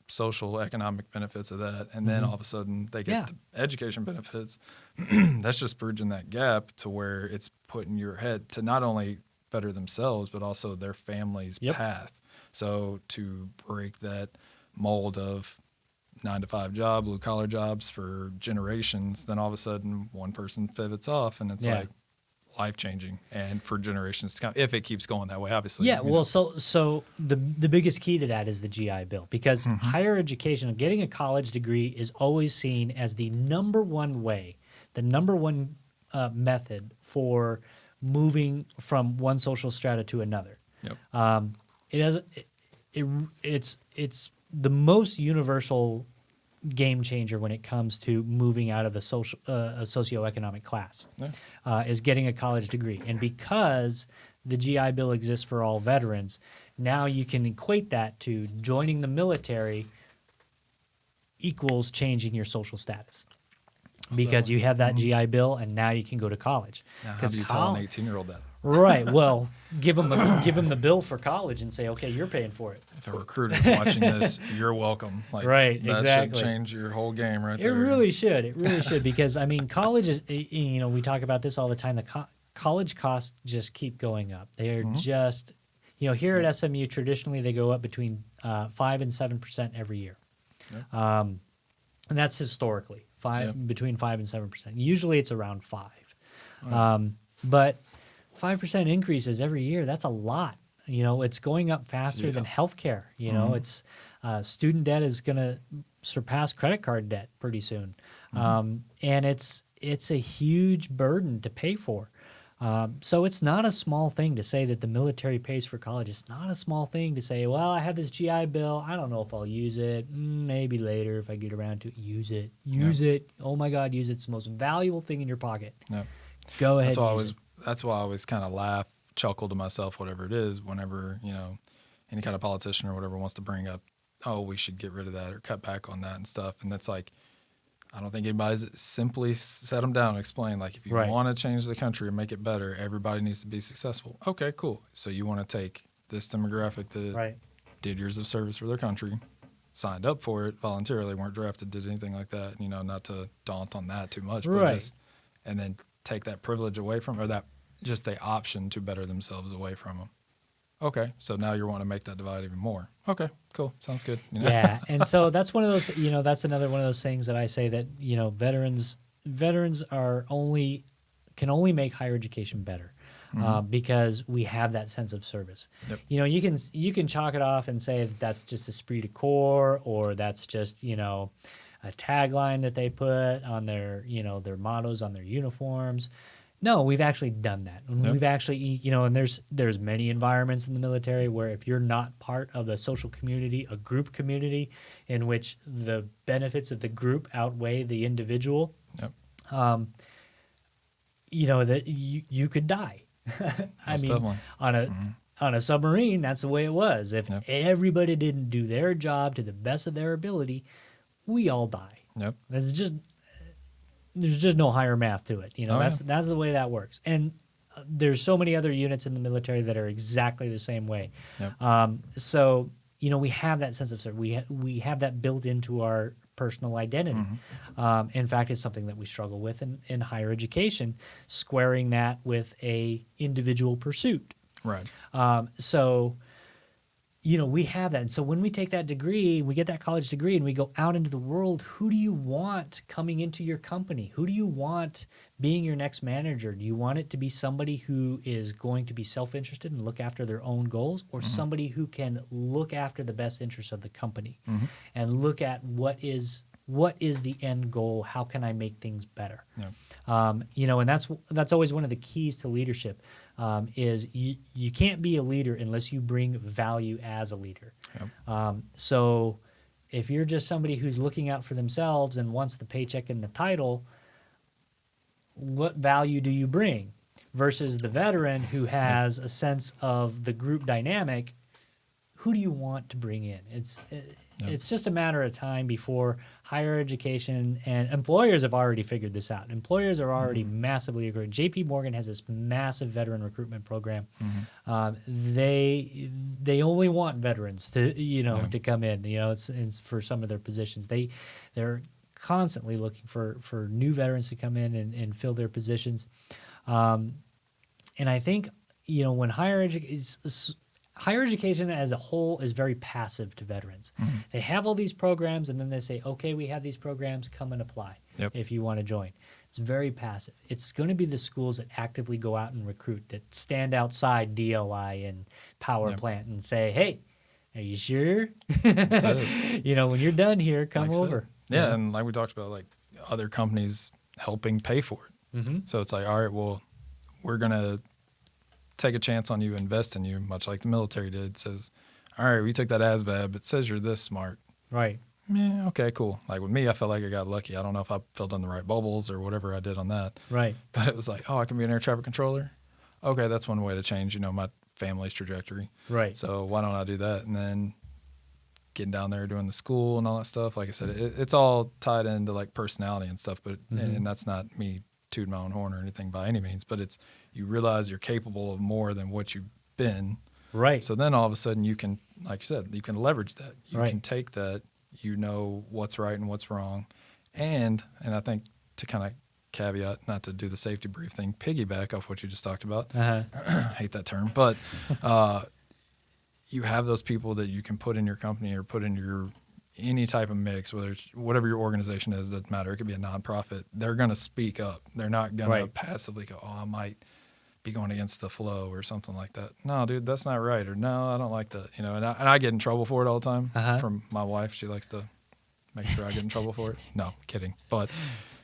social, economic benefits of that, and then all of a sudden they get the education benefits. That's just bridging that gap to where it's putting your head to not only better themselves, but also their family's path. So to break that mold of 9-to-5 job, blue collar jobs for generations, then all of a sudden one person pivots off, and it's like life changing, and for generations to come, if it keeps going that way, obviously. Yeah, well, so the biggest key to that is the GI Bill, because higher education, getting a college degree, is always seen as the number one way, the number one method for moving from one social strata to another. Yep. It's the most universal game changer when it comes to moving out of a socioeconomic class, is getting a college degree. And because the GI Bill exists for all veterans, now you can equate that to joining the military equals changing your social status. Because you have that GI Bill, and now you can go to college. Now, how do you tell an 18-year-old that? Right. Well, give them the bill for college and say, okay, you're paying for it. If a recruiter's watching this, you're welcome. Like, right. That Exactly. should change your whole game right It there. really should. It really should, because I mean, college is. We talk about this all the time. The college costs just keep going up. They are just. Here at SMU, traditionally they go up between 5% and 7% every year. Yep. And that's historically between 5% and 7%. Usually it's around 5%. But 5% increases every year, that's a lot. It's going up faster than healthcare. It's student debt is going to surpass credit card debt pretty soon. And it's a huge burden to pay for. So it's not a small thing to say that the military pays for college. It's not a small thing to say, well, I have this GI Bill. I don't know if I'll use it. Maybe later if I get around to it. Use it. Use it. Oh, my God, use it. It's the most valuable thing in your pocket. Yep. Go ahead. That's why I always kind of laugh, chuckle to myself, whatever it is, whenever, any kind of politician or whatever wants to bring up, oh, we should get rid of that or cut back on that and stuff. And that's like, I don't think anybody's simply set them down and explain, like, if you want to change the country and make it better, everybody needs to be successful. Okay, cool. So you want to take this demographic that did years of service for their country, signed up for it voluntarily, weren't drafted, did anything like that, not to daunt on that too much, but just, and then take that privilege away from, or that just the option to better themselves away from them. Okay, so now you want to make that divide even more. Okay, cool, sounds good. Yeah, and so that's one of those. That's another one of those things that I say that veterans can only make higher education better, because we have that sense of service. Yep. You can chalk it off and say that's just esprit de corps, or that's just a tagline that they put on their their mottos on their uniforms. No, we've actually done that. Yep. We've actually, and there's many environments in the military where if you're not part of a social community, a group community in which the benefits of the group outweigh the individual, yep. That you could die. I mean, definitely. On a submarine, that's the way it was. If everybody didn't do their job to the best of their ability, we all die. Yep. There's just no higher math to it. That's the way that works. And there's so many other units in the military that are exactly the same way. Yep. So we have that sense of service. We have that built into our personal identity. In fact, it's something that we struggle with in higher education, squaring that with a individual pursuit. Right. So we have that. And so when we take that degree, we get that college degree and we go out into the world, who do you want coming into your company? Who do you want being your next manager? Do you want it to be somebody who is going to be self-interested and look after their own goals, or somebody who can look after the best interests of the company and look at what is the end goal? How can I make things better? Yep. And that's always one of the keys to leadership. Is you can't be a leader unless you bring value as a leader. Yep. So if you're just somebody who's looking out for themselves and wants the paycheck and the title, what value do you bring? Versus the veteran who has a sense of the group dynamic, who do you want to bring in? It's just a matter of time before higher education, and employers have already figured this out. Employers are already massively agreeing. J.P. Morgan has this massive veteran recruitment program. They only want veterans to to come in. It's for some of their positions. They're constantly looking for new veterans to come in and fill their positions. And I think when higher education as a whole is very passive to veterans. They have all these programs, and then they say, okay, we have these programs, come and apply if you want to join. It's very passive. It's going to be the schools that actively go out and recruit, that stand outside DLI and power plant and say, hey, are you sure? That's it. When you're done here, come Like over. Yeah, and like we talked about, like other companies helping pay for it. So it's like, all right, well, we're going to take a chance on you, invest in you, much like the military did. It says, all right, we took that ASVAB. It says you're this smart. Right. Yeah, okay, cool. Like with me, I felt like I got lucky. I don't know if I filled in the right bubbles or whatever I did on that. Right. But it was like, oh, I can be an air traffic controller. Okay, that's one way to change, my family's trajectory. Right. So why don't I do that? And then getting down there, doing the school and all that stuff. Like I said, it's all tied into like personality and stuff. But and that's not me tooting my own horn or anything by any means. But it's you realize you're capable of more than what you've been. Right. So then all of a sudden you can, like you said, you can leverage that. You Right. can take that. You know what's right and what's wrong. And I think to kind of caveat, not to do the safety brief thing, piggyback off what you just talked about. I hate that term. But you have those people that you can put in your company or put in your any type of mix, whether it's whatever your organization is, doesn't matter. It could be a nonprofit. They're going to speak up. They're not going to passively go, oh, I might be going against the flow or something like that. No, dude, that's not right. Or no, I don't like that. And I get in trouble for it all the time from my wife. She likes to make sure I get in trouble for it. No, kidding. But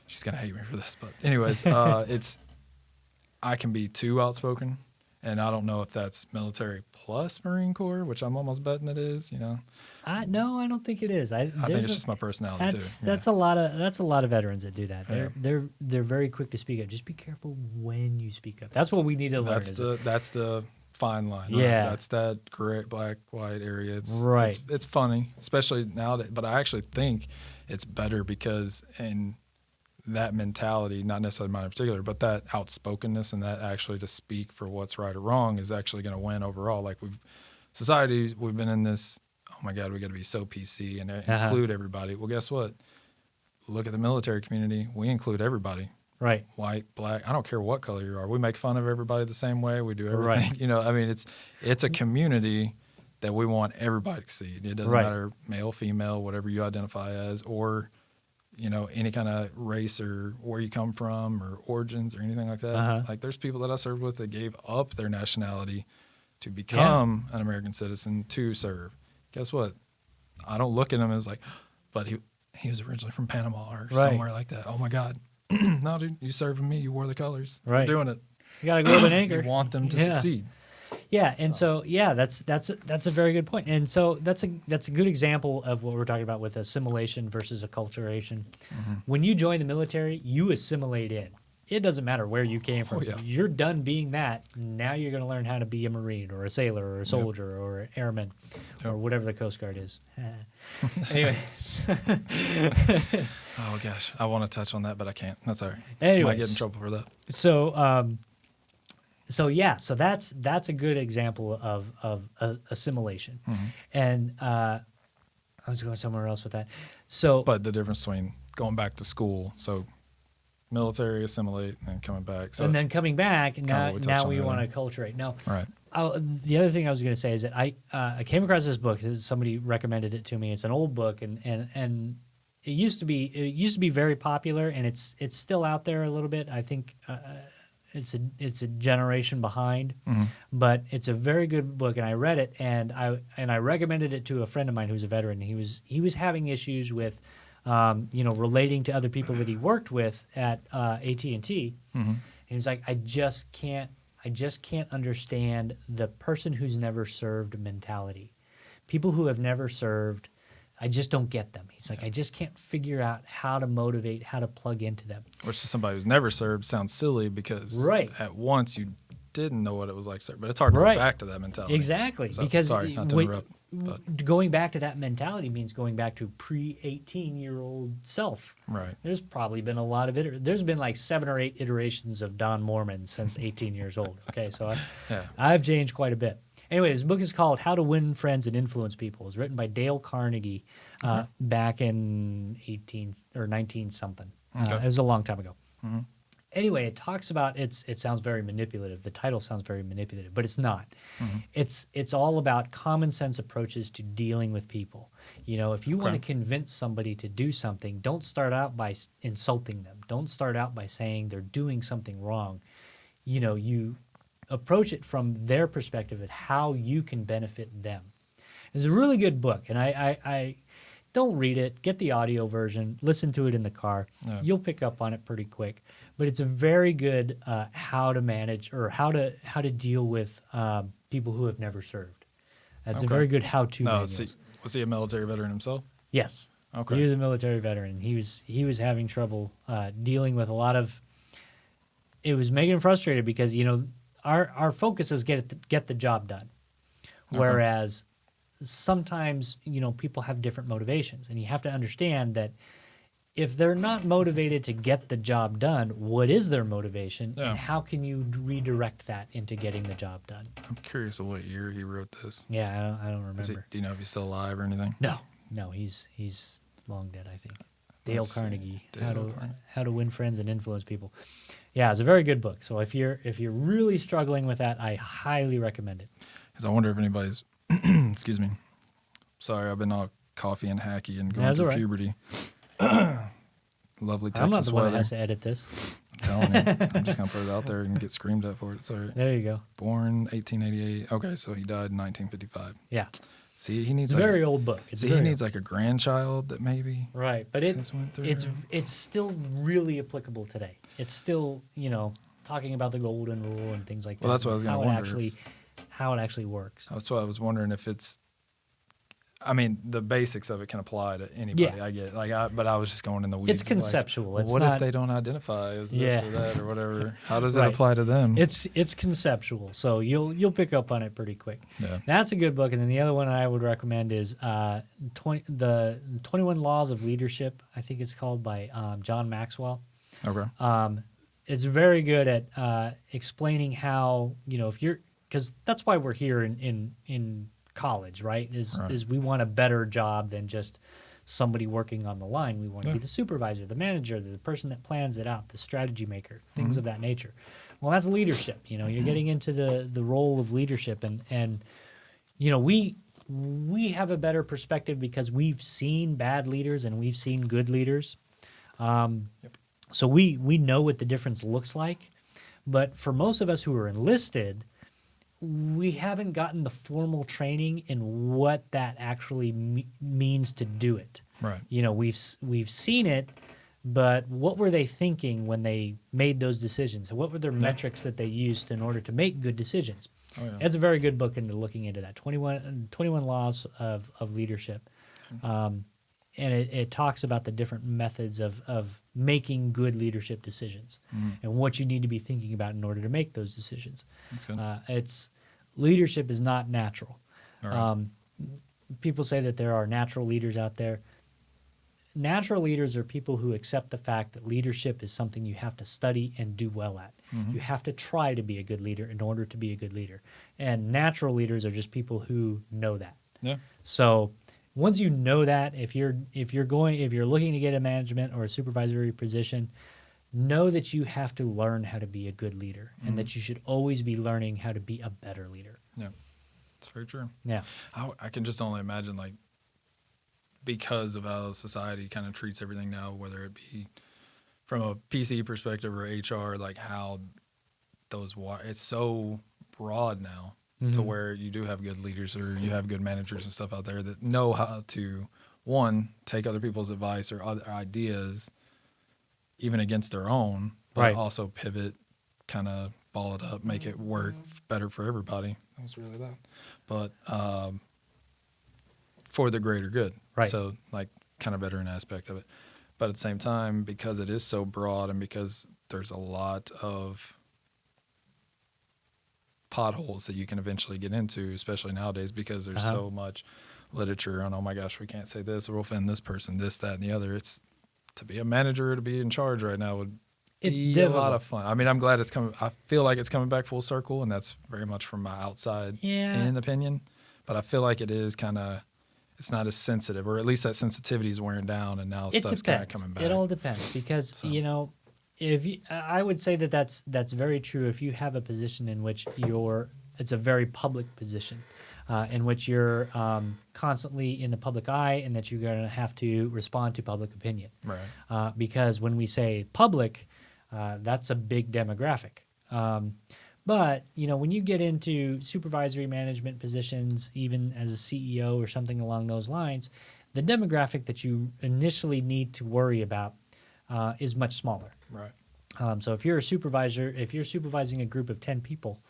she's going to hate me for this. But anyways, I can be too outspoken. And I don't know if that's military plus Marine Corps, which I'm almost betting it is, No, I don't think it is. I think it's just my personality too. That's a lot of veterans that do that. They're very quick to speak up. Just be careful when you speak up. That's what we need to learn. That's the fine line. Yeah. Right? That's that gray, black, white area. Right. It's funny, especially nowadays. But I actually think it's better because in that mentality, not necessarily mine in particular, but that outspokenness and that actually to speak for what's right or wrong is actually going to win overall. Like we've been in this, oh my God, we got to be so PC and include everybody. Well, guess what? Look at the military community. We include everybody. Right. White, black, I don't care what color you are. We make fun of everybody the same way. We do everything. Right. It's a community that we want everybody to see. It doesn't matter male, female, whatever you identify as, or any kind of race or where you come from or origins or anything like that. Like there's people that I served with that gave up their nationality to become an American citizen to serve. Guess what? I don't look at him as like, but he was originally from Panama or somewhere like that. Oh my God. No, dude, you served with me. You wore the colors. Right. You're doing it. You got to go with an anchor. You want them to succeed. Yeah, and so that's a very good point, and so that's a good example of what we're talking about with assimilation versus acculturation. When you join the military, you assimilate in. It doesn't matter where you came from. You're done being that. Now you're going to learn how to be a Marine or a sailor or a soldier or an airman or whatever the Coast Guard is. Anyways. Oh gosh, I want to touch on that, but I can't. That's all right. Anyways, I might get in trouble for that. So that's a good example of assimilation, and I was going somewhere else with that. So, but the difference between going back to school, so military, assimilate, and coming back. So and then coming back, now we want to that. acculturate. Now, right. The other thing I was going to say is that I came across this book. Somebody recommended it to me. It's an old book, and it used to be very popular, and it's still out there a little bit. I think. It's a generation behind, but it's a very good book, and I read it, and I recommended it to a friend of mine who's a veteran. He was having issues with, relating to other people that he worked with at AT&T, and he's like, I just can't understand the person who's never served mentality. People who have never served, I just don't get them. He's like, I just can't figure out how to motivate, how to plug into them. Which to somebody who's never served sounds silly because at once you didn't know what it was like to serve. But it's hard to go back to that mentality. Exactly. So, because sorry, not to interrupt. But going back to that mentality means going back to pre-18-year-old self. Right. There's probably been a lot of there's been like 7 or 8 iterations of Don Moorman since 18 years old. Okay, so I've changed quite a bit. Anyway, this book is called How to Win Friends and Influence People. It was written by Dale Carnegie back in 19 something. It was a long time ago. Anyway, it talks about it sounds very manipulative. The title sounds very manipulative, but it's not. It's all about common sense approaches to dealing with people. You know, if you want to convince somebody to do something, don't start out by insulting them. Don't start out by saying they're doing something wrong. You know, you approach it from their perspective at how you can benefit them. It's a really good book, and I don't read it. Get the audio version. Listen to it in the car. Yeah. You'll pick up on it pretty quick. But it's a very good how to manage or how to deal with people who have never served. That's a very good how-to manual. Was he a military veteran himself? Yes. Okay. He was a military veteran. He was having trouble dealing with a lot of. It was making him frustrated because our focus is get the job done, whereas sometimes people have different motivations, and you have to understand that if they're not motivated to get the job done, what is their motivation, and how can you redirect that into getting the job done? I'm curious of what year he wrote this. Yeah, I don't remember. Do you know if he's still alive or anything? No, he's long dead, I think. Dale Carnegie, How to Win Friends and Influence People. Yeah, it's a very good book. So if you're really struggling with that, I highly recommend it. Because I wonder if anybody's, excuse me, sorry, I've been all coffee and hacky and going through puberty. Lovely Texas I'm not the one weather. that has to edit this. I'm telling you, I'm just gonna put it out there and get screamed at for it. Sorry. There you go. Born 1888. Okay, so he died in 1955. Yeah. See, he needs It's a very old book. He needs like a grandchild that maybe. Right, but it's still really applicable today. It's still talking about the golden rule and things like that. Well, that's what I was gonna wonder. How it actually works. That's why I was wondering if it's. I mean, the basics of it can apply to anybody. Yeah. I get but I was just going in the weeds. It's conceptual. Like, it's what not, if they don't identify as this or that or whatever? How does it Right. apply to them? It's conceptual, so you'll pick up on it pretty quick. Yeah. That's a good book, and then the other one I would recommend is the 21 Laws of Leadership. I think it's called by John Maxwell. Okay. It's very good at explaining how because that's why we're here in college, right? Is we want a better job than just somebody working on the line. We want to be the supervisor, the manager, the person that plans it out, the strategy maker, things of that nature. Well, that's leadership. You're getting into the role of leadership, and we have a better perspective because we've seen bad leaders and we've seen good leaders. So we know what the difference looks like. But for most of us who are enlisted, we haven't gotten the formal training in what that actually means to do it. Right. We've seen it, but what were they thinking when they made those decisions? What were their metrics that they used in order to make good decisions? Oh, yeah. It's a very good book into looking into that. 21 Laws of Leadership. And it talks about the different methods of making good leadership decisions and what you need to be thinking about in order to make those decisions. That's good. Leadership is not natural. All right. People say that there are natural leaders out there. Natural leaders are people who accept the fact that leadership is something you have to study and do well at. You have to try to be a good leader in order to be a good leader. And natural leaders are just people who know that. Yeah. So once you know that, if you're looking to get a management or a supervisory position, know that you have to learn how to be a good leader and that you should always be learning how to be a better leader. Yeah. It's very true. Yeah. I can just only imagine, like, because of how society kind of treats everything now, whether it be from a PC perspective or HR, like how it's so broad now to where you do have good leaders or you have good managers and stuff out there that know how to, one, take other people's advice or other ideas, even against their own, but also pivot, kind of ball it up, make it work better for everybody. That was really loud. But for the greater good. Right. So, like, kind of veteran aspect of it. But at the same time, because it is so broad and because there's a lot of potholes that you can eventually get into, especially nowadays, because there's so much literature on, oh my gosh, we can't say this or we'll offend this person, this, that, and the other. It's to be a manager or to be in charge right now would be a lot of fun. I mean, I'm glad it's coming. I feel like it's coming back full circle, and that's very much from my outside in opinion. But I feel like it is kind of, it's not as sensitive, or at least that sensitivity is wearing down, and now stuff's kind of coming back. It all depends because, I would say that that's very true. If you have a position in which it's a very public position, in which you're constantly in the public eye, and that you're going to have to respond to public opinion. Right. Because when we say public, that's a big demographic. But when you get into supervisory management positions, even as a CEO or something along those lines, the demographic that you initially need to worry about is much smaller. Right. So if you're a supervisor, if you're supervising a group of 10 people,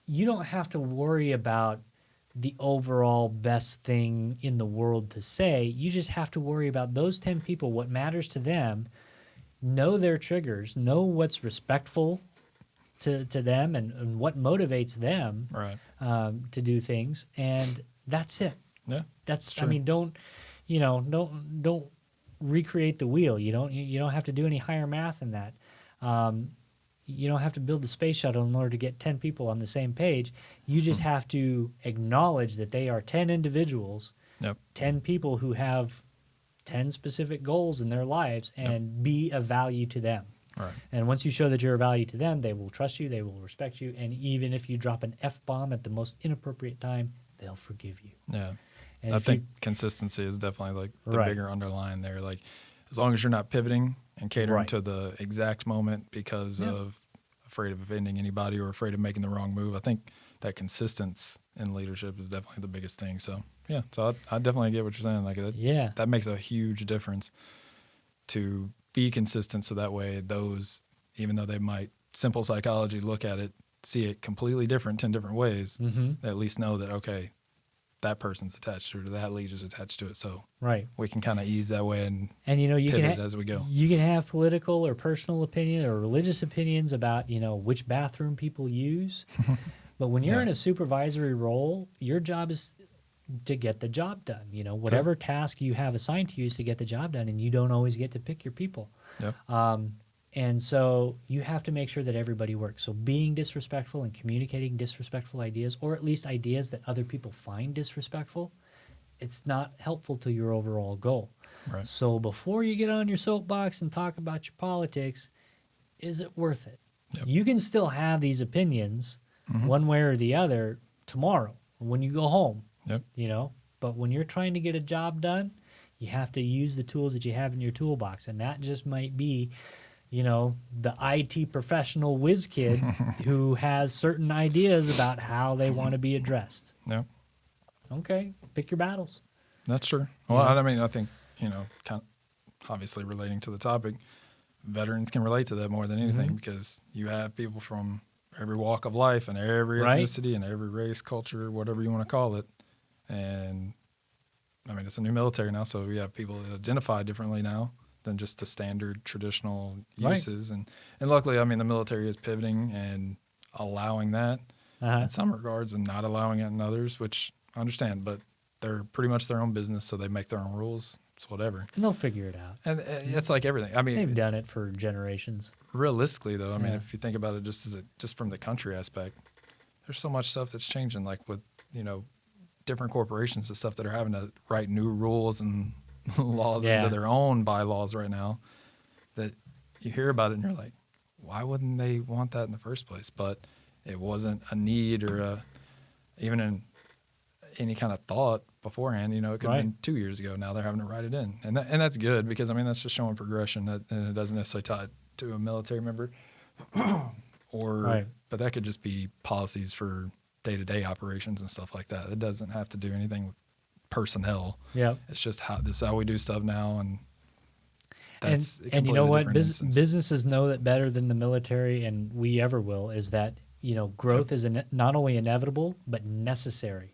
you don't have to worry about the overall best thing in the world to say. You just have to worry about those 10 people, what matters to them, know their triggers, know what's respectful to them, and what motivates them Right. to do things, and that's it. Yeah. That's true. I mean, don't recreate the wheel. You don't have to do any higher math than that. You don't have to build the space shuttle in order to get 10 people on the same page. You just have to acknowledge that they are 10 individuals, Yep. 10 people who have 10 specific goals in their lives, and be of value to them. Right. And once you show that you're of value to them, they will trust you, they will respect you, and even if you drop an F-bomb at the most inappropriate time, they'll forgive you. Yeah. And I if think consistency is definitely like the Right. bigger underline there. Like, as long as you're not pivoting and catering Right. to the exact moment because of afraid of offending anybody or afraid of making the wrong move, I think that consistency in leadership is definitely the biggest thing. So yeah, so I definitely get what you're saying. Like that makes a huge difference to be consistent. So that way those, even though they might simple psychology look at it, see it completely different, 10 different ways, they at least know that, okay, that person's attached to it or that leader's attached to it. So Right. we can kind of ease that way and you pivot can as we go. You can have political or personal opinion or religious opinions about which bathroom people use, but when you're in a supervisory role, your job is to get the job done. Whatever task you have assigned to you is to get the job done, and you don't always get to pick your people. Yep. And so you have to make sure that everybody works. So being disrespectful and communicating disrespectful ideas, or at least ideas that other people find disrespectful, it's not helpful to your overall goal. Right. So before you get on your soapbox and talk about your politics, is it worth it? Yep. You can still have these opinions one way or the other tomorrow when you go home. Yep. But when you're trying to get a job done, you have to use the tools that you have in your toolbox, and that just might be the IT professional whiz kid who has certain ideas about how they want to be addressed. Yep. Okay, pick your battles. That's true. Well, I mean, I think, kind of obviously relating to the topic, veterans can relate to that more than anything because you have people from every walk of life and every ethnicity and every race, culture, whatever you want to call it. And I mean, it's a new military now, so we have people that identify differently now than just the standard traditional uses. And luckily, I mean, the military is pivoting and allowing that in some regards and not allowing it in others, which I understand, but they're pretty much their own business, so they make their own rules. It's whatever. And they'll figure it out. And it's like everything. I mean, They've done it for generations. Realistically, though, I mean, if you think about it just from the country aspect, there's so much stuff that's changing, like with, different corporations and stuff that are having to write new rules and laws into their own bylaws right now that you hear about it and you're like, why wouldn't they want that in the first place? But it wasn't a need or even in any kind of thought beforehand. It could have been 2 years ago. Now they're having to write it in. And that's good because, I mean, that's just showing progression and it doesn't necessarily tie it to a military member but that could just be policies for day-to-day operations and stuff like that. It doesn't have to do anything with personnel. Yeah. It's just this is how we do stuff now, and that's and you know what? Businesses know that better than the military, and we ever will. Is that growth is not only inevitable but necessary,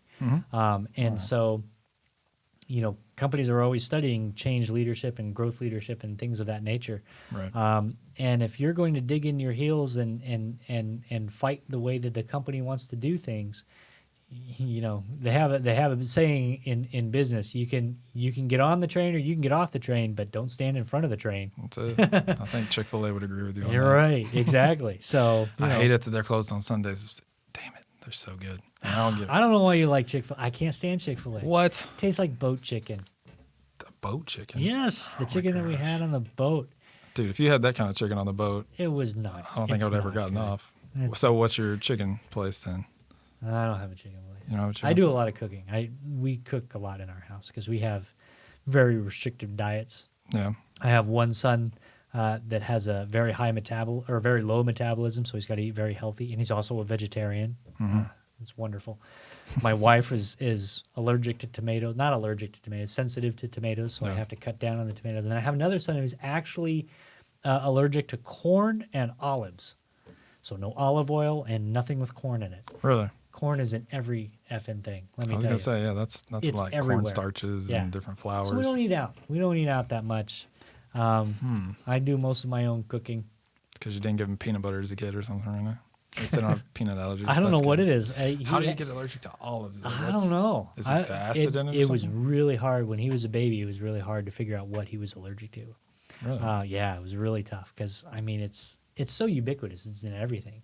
so companies are always studying change leadership and growth leadership and things of that nature. Right. And if you're going to dig in your heels and fight the way that the company wants to do things, they have a saying in business: you can get on the train or you can get off the train, but don't stand in front of the train. That's it. I think Chick-fil-A would agree with you on You're that. right, exactly. So I hate it that they're closed on Sundays. Damn it, they're so good. I don't know why you like Chick-fil-A. I can't stand Chick-fil-A. What? It tastes like boat chicken. The boat chicken? Yes, the chicken that we had on the boat. Dude, if you had that kind of chicken on the boat, It was not. I don't think I it's would ever not gotten good. off. It's- So what's your chicken place then? I don't have a chicken place. You know, what I do a lot of cooking. We cook a lot in our house because we have very restrictive diets. Yeah. I have one son that has a very very low metabolism, so he's got to eat very healthy, and he's also a vegetarian. It's wonderful. My wife is allergic to tomatoes, not allergic to tomatoes, sensitive to tomatoes, so I Yeah. have to cut down on the tomatoes. And I have another son who's actually allergic to corn and olives, so no olive oil and nothing with corn in it. Really? Corn is in every effing thing. Let me I was tell gonna you. say, yeah, that's It's like everywhere. cornstarches Yeah. and different flours. So we don't eat out. We don't eat out that much. I do most of my own cooking. Because you didn't give him peanut butter as a kid or something, right? They still don't have peanut allergies. I don't know That's what good. it is. How do you get allergic to olives? Though? I don't know. Is it the acid in it or It was something? really hard when he was a baby. It was really hard to figure out what he was allergic to. Really? Yeah, it was really tough because I mean it's so ubiquitous. It's in everything,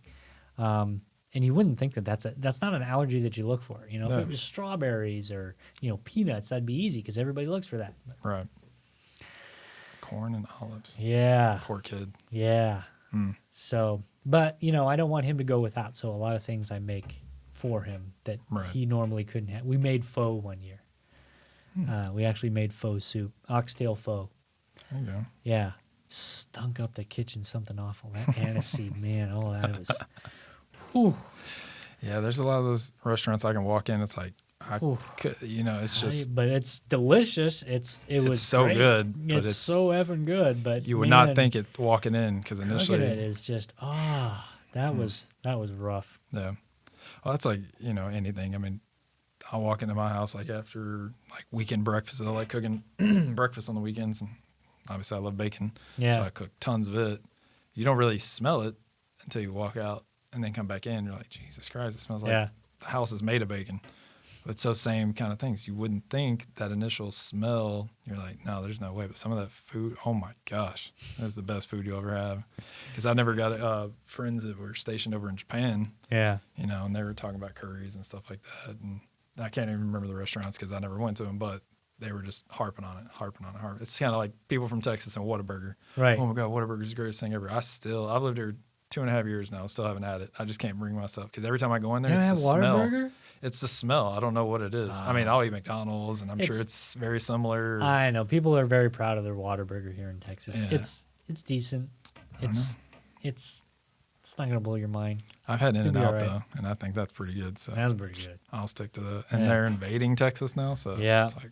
and you wouldn't think that that's not an allergy that you look for. You know, No. if it was strawberries or peanuts, that'd be easy because everybody looks for that. But Right. Corn and olives. yeah, Poor kid. yeah. Hmm. So, but I don't want him to go without. So a lot of things I make for him that Right. he normally couldn't have. We made pho one year. We actually made pho soup, oxtail pho. There you go. Yeah, stunk up the kitchen something awful. That aniseed, man, all that was. Whew. Yeah, there's a lot of those restaurants I can walk in. It's like, Ooh. it's just, But it's delicious. It was so great. good, but it's- so effing good. But you would man, not think it walking in because cooking initially, it is just that was rough. yeah. Well, that's like, anything. I mean, I'll walk into my house like after like weekend breakfast. I like cooking breakfast on the weekends, and obviously I love bacon. Yeah. So I cook tons of it. You don't really smell it until you walk out and then come back in. You're like, Jesus Christ, it smells like Yeah. the house is made of bacon. But so same kind of things. You wouldn't think that initial smell. You're like, no, there's no way. But some of that food, oh my gosh, that's the best food you'll ever have. Because I never got friends that were stationed over in Japan, Yeah. and they were talking about curries and stuff like that. And I can't even remember the restaurants because I never went to them, but they were just harping on it. It's kind of like people from Texas and Whataburger. Right. Oh my God, Whataburger's the greatest thing ever. I've lived here 2.5 years now. Still haven't had it. I just can't bring myself because every time I go in there, You it's don't the have smell. Whataburger? It's the smell. I don't know what it is. I mean, I'll eat McDonald's, and I'm sure it's very similar. I know people are very proud of their Whataburger here in Texas. Yeah. It's decent. It's not gonna blow your mind. I've had You'll be In-N-Out, all right. though, and I think that's pretty good. So That's pretty good. I'll stick to that. And Yeah. they're invading Texas now, so Yeah. it's like,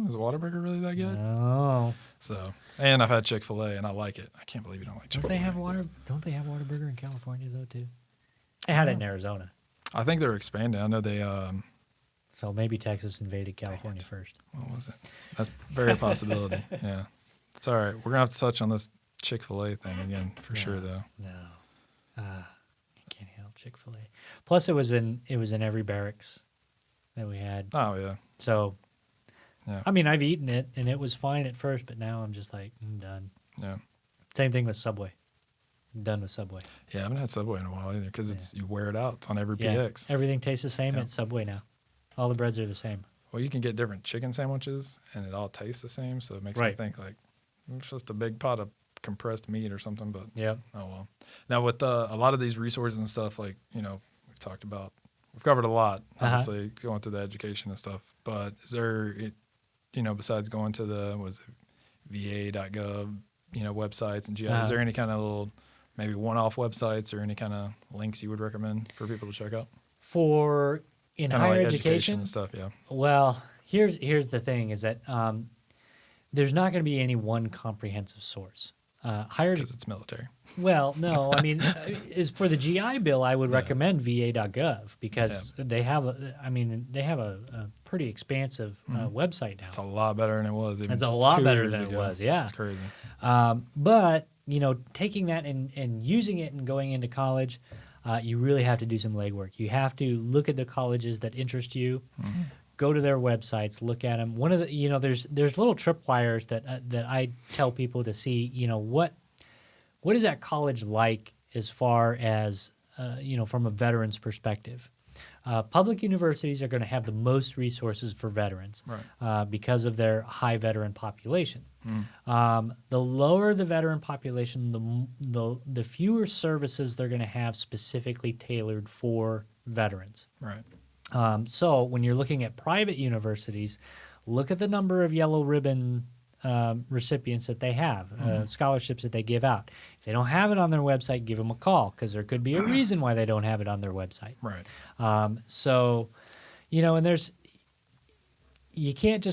is Whataburger really that good? Oh, So, and I've had Chick-fil-A, and I like it. I can't believe you don't like don't Chick-fil-A. Don't they have Whataburger in California though too? They had it in Arizona, I think they're expanding. I know they, so maybe Texas invaded California first. what was it? That's very a possibility. Yeah. It's all right. We're going to have to touch on this Chick-fil-A thing again for sure, though. No, I can't help Chick-fil-A. Plus, it was in every barracks that we had. Oh, yeah. So, Yeah. I mean, I've eaten it and it was fine at first, but now I'm just like, I'm done. Yeah. Same thing with Subway. I'm done with Subway. Yeah, I haven't had Subway in a while either because you wear it out. It's on every Yeah, PX. everything tastes the same Yeah. at Subway now. All the breads are the same. Well, you can get different chicken sandwiches, and it all tastes the same. So it makes me Right. think like it's just a big pot of compressed meat or something. But Yeah. oh well. Now with a lot of these resources and stuff, like we've talked about, we've covered a lot. Obviously, going through the education and stuff. But is there, besides going to the VA.gov, websites and GI, is there any kind of little maybe one-off websites or any kind of links you would recommend for people to check out? For in Kinda higher like education, and stuff. Yeah. well, here's the thing: is that there's not going to be any one comprehensive source. Higher Because it's military. Well, no, I mean, is for the GI Bill, I would recommend VA.gov because they have a pretty expansive website now. It's a lot better than it was. Even It's a lot 2 better years than it ago. was, yeah. It's crazy. But taking that and using it and going into college, you really have to do some legwork. You have to look at the colleges that interest you. Go to their websites, look at them. One of the there's little tripwires that I tell people to see. What is that college like as far as from a veteran's perspective? Public universities are going to have the most resources for veterans because of their high veteran population. The lower the veteran population, the fewer services they're going to have specifically tailored for veterans. Right. So when you're looking at private universities, look at the number of yellow ribbon recipients that they have, scholarships that they give out. If they don't have it on their website, give them a call, because there could be a reason why they don't have it on their website. Right. So, and you can't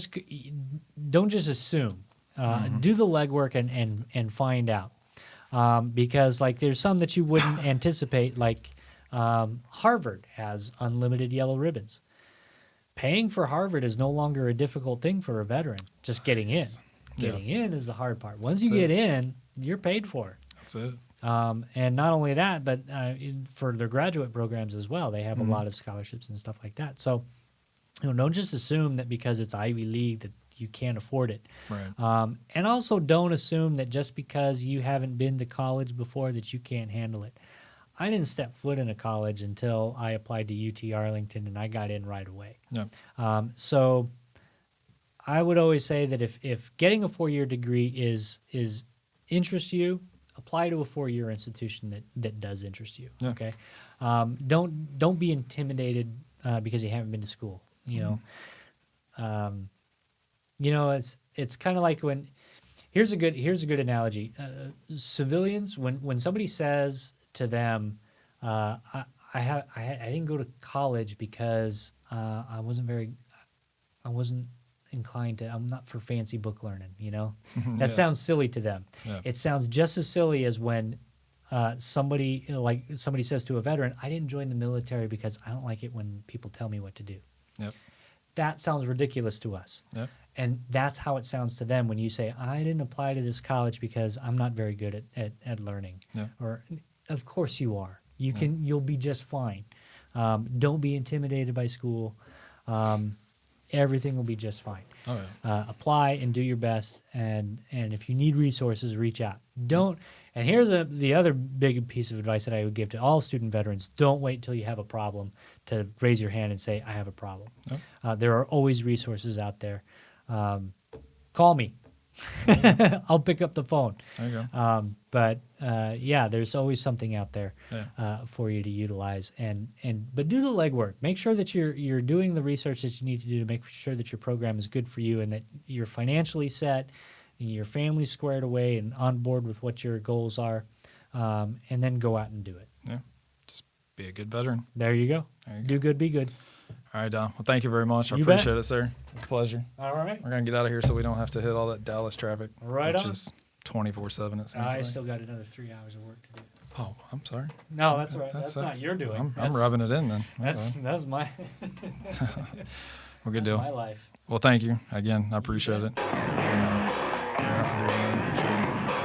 don't just assume. Do the legwork and find out, because like there's some that you wouldn't anticipate, like Harvard has unlimited yellow ribbons. Paying for Harvard is no longer a difficult thing for a veteran. Just getting in. Getting in is the hard part. Once you get in, you're paid for. That's it. And not only that, but for their graduate programs as well, they have a lot of scholarships and stuff like that. So, don't just assume that because it's Ivy League that you can't afford it. Right. And also don't assume that just because you haven't been to college before that you can't handle it. I didn't step foot in a college until I applied to UT Arlington, and I got in right away. Yeah. So I would always say that if getting a 4-year degree is interests you, apply to a 4-year institution that does interest you. Yeah. Okay. Don't be intimidated because you haven't been to school. It's kind of like when here's a good analogy. Civilians, when somebody says to them, I didn't go to college because I wasn't inclined to. I'm not for fancy book learning. That sounds silly to them. Yeah. It sounds just as silly as when somebody says to a veteran, I didn't join the military because I don't like it when people tell me what to do. Yep. That sounds ridiculous to us. Yep. And that's how it sounds to them when you say, I didn't apply to this college because I'm not very good at learning. Yeah. Or, of course you are. You'll be just fine. Don't be intimidated by school. Everything will be just fine. Oh, yeah. Apply and do your best. And if you need resources, reach out. Don't. And here's the other big piece of advice that I would give to all student veterans. Don't wait till you have a problem to raise your hand and say, I have a problem. Yep. There are always resources out there. Call me. I'll pick up the phone. There you go. But there's always something out there for you to utilize. But do the legwork. Make sure that you're doing the research that you need to do to make sure that your program is good for you and that you're financially set, and your family's squared away and on board with what your goals are, and then go out and do it. Yeah. Just be a good veteran. There you go. Do good, be good. All right, Don. Well, thank you very much. I You appreciate bet. it, sir. It's a pleasure. All right. We're going to get out of here so we don't have to hit all that Dallas traffic. Right which on. is 24/7, it sounds I like. still got another 3 hours of work to do. Oh, I'm sorry. No, that's right. That That's not sucks. your doing. I'm That's- rubbing it in then. That's my Well, good that's deal. my life. Well, thank you. Again, I appreciate it. We're going to have to do it again for sure.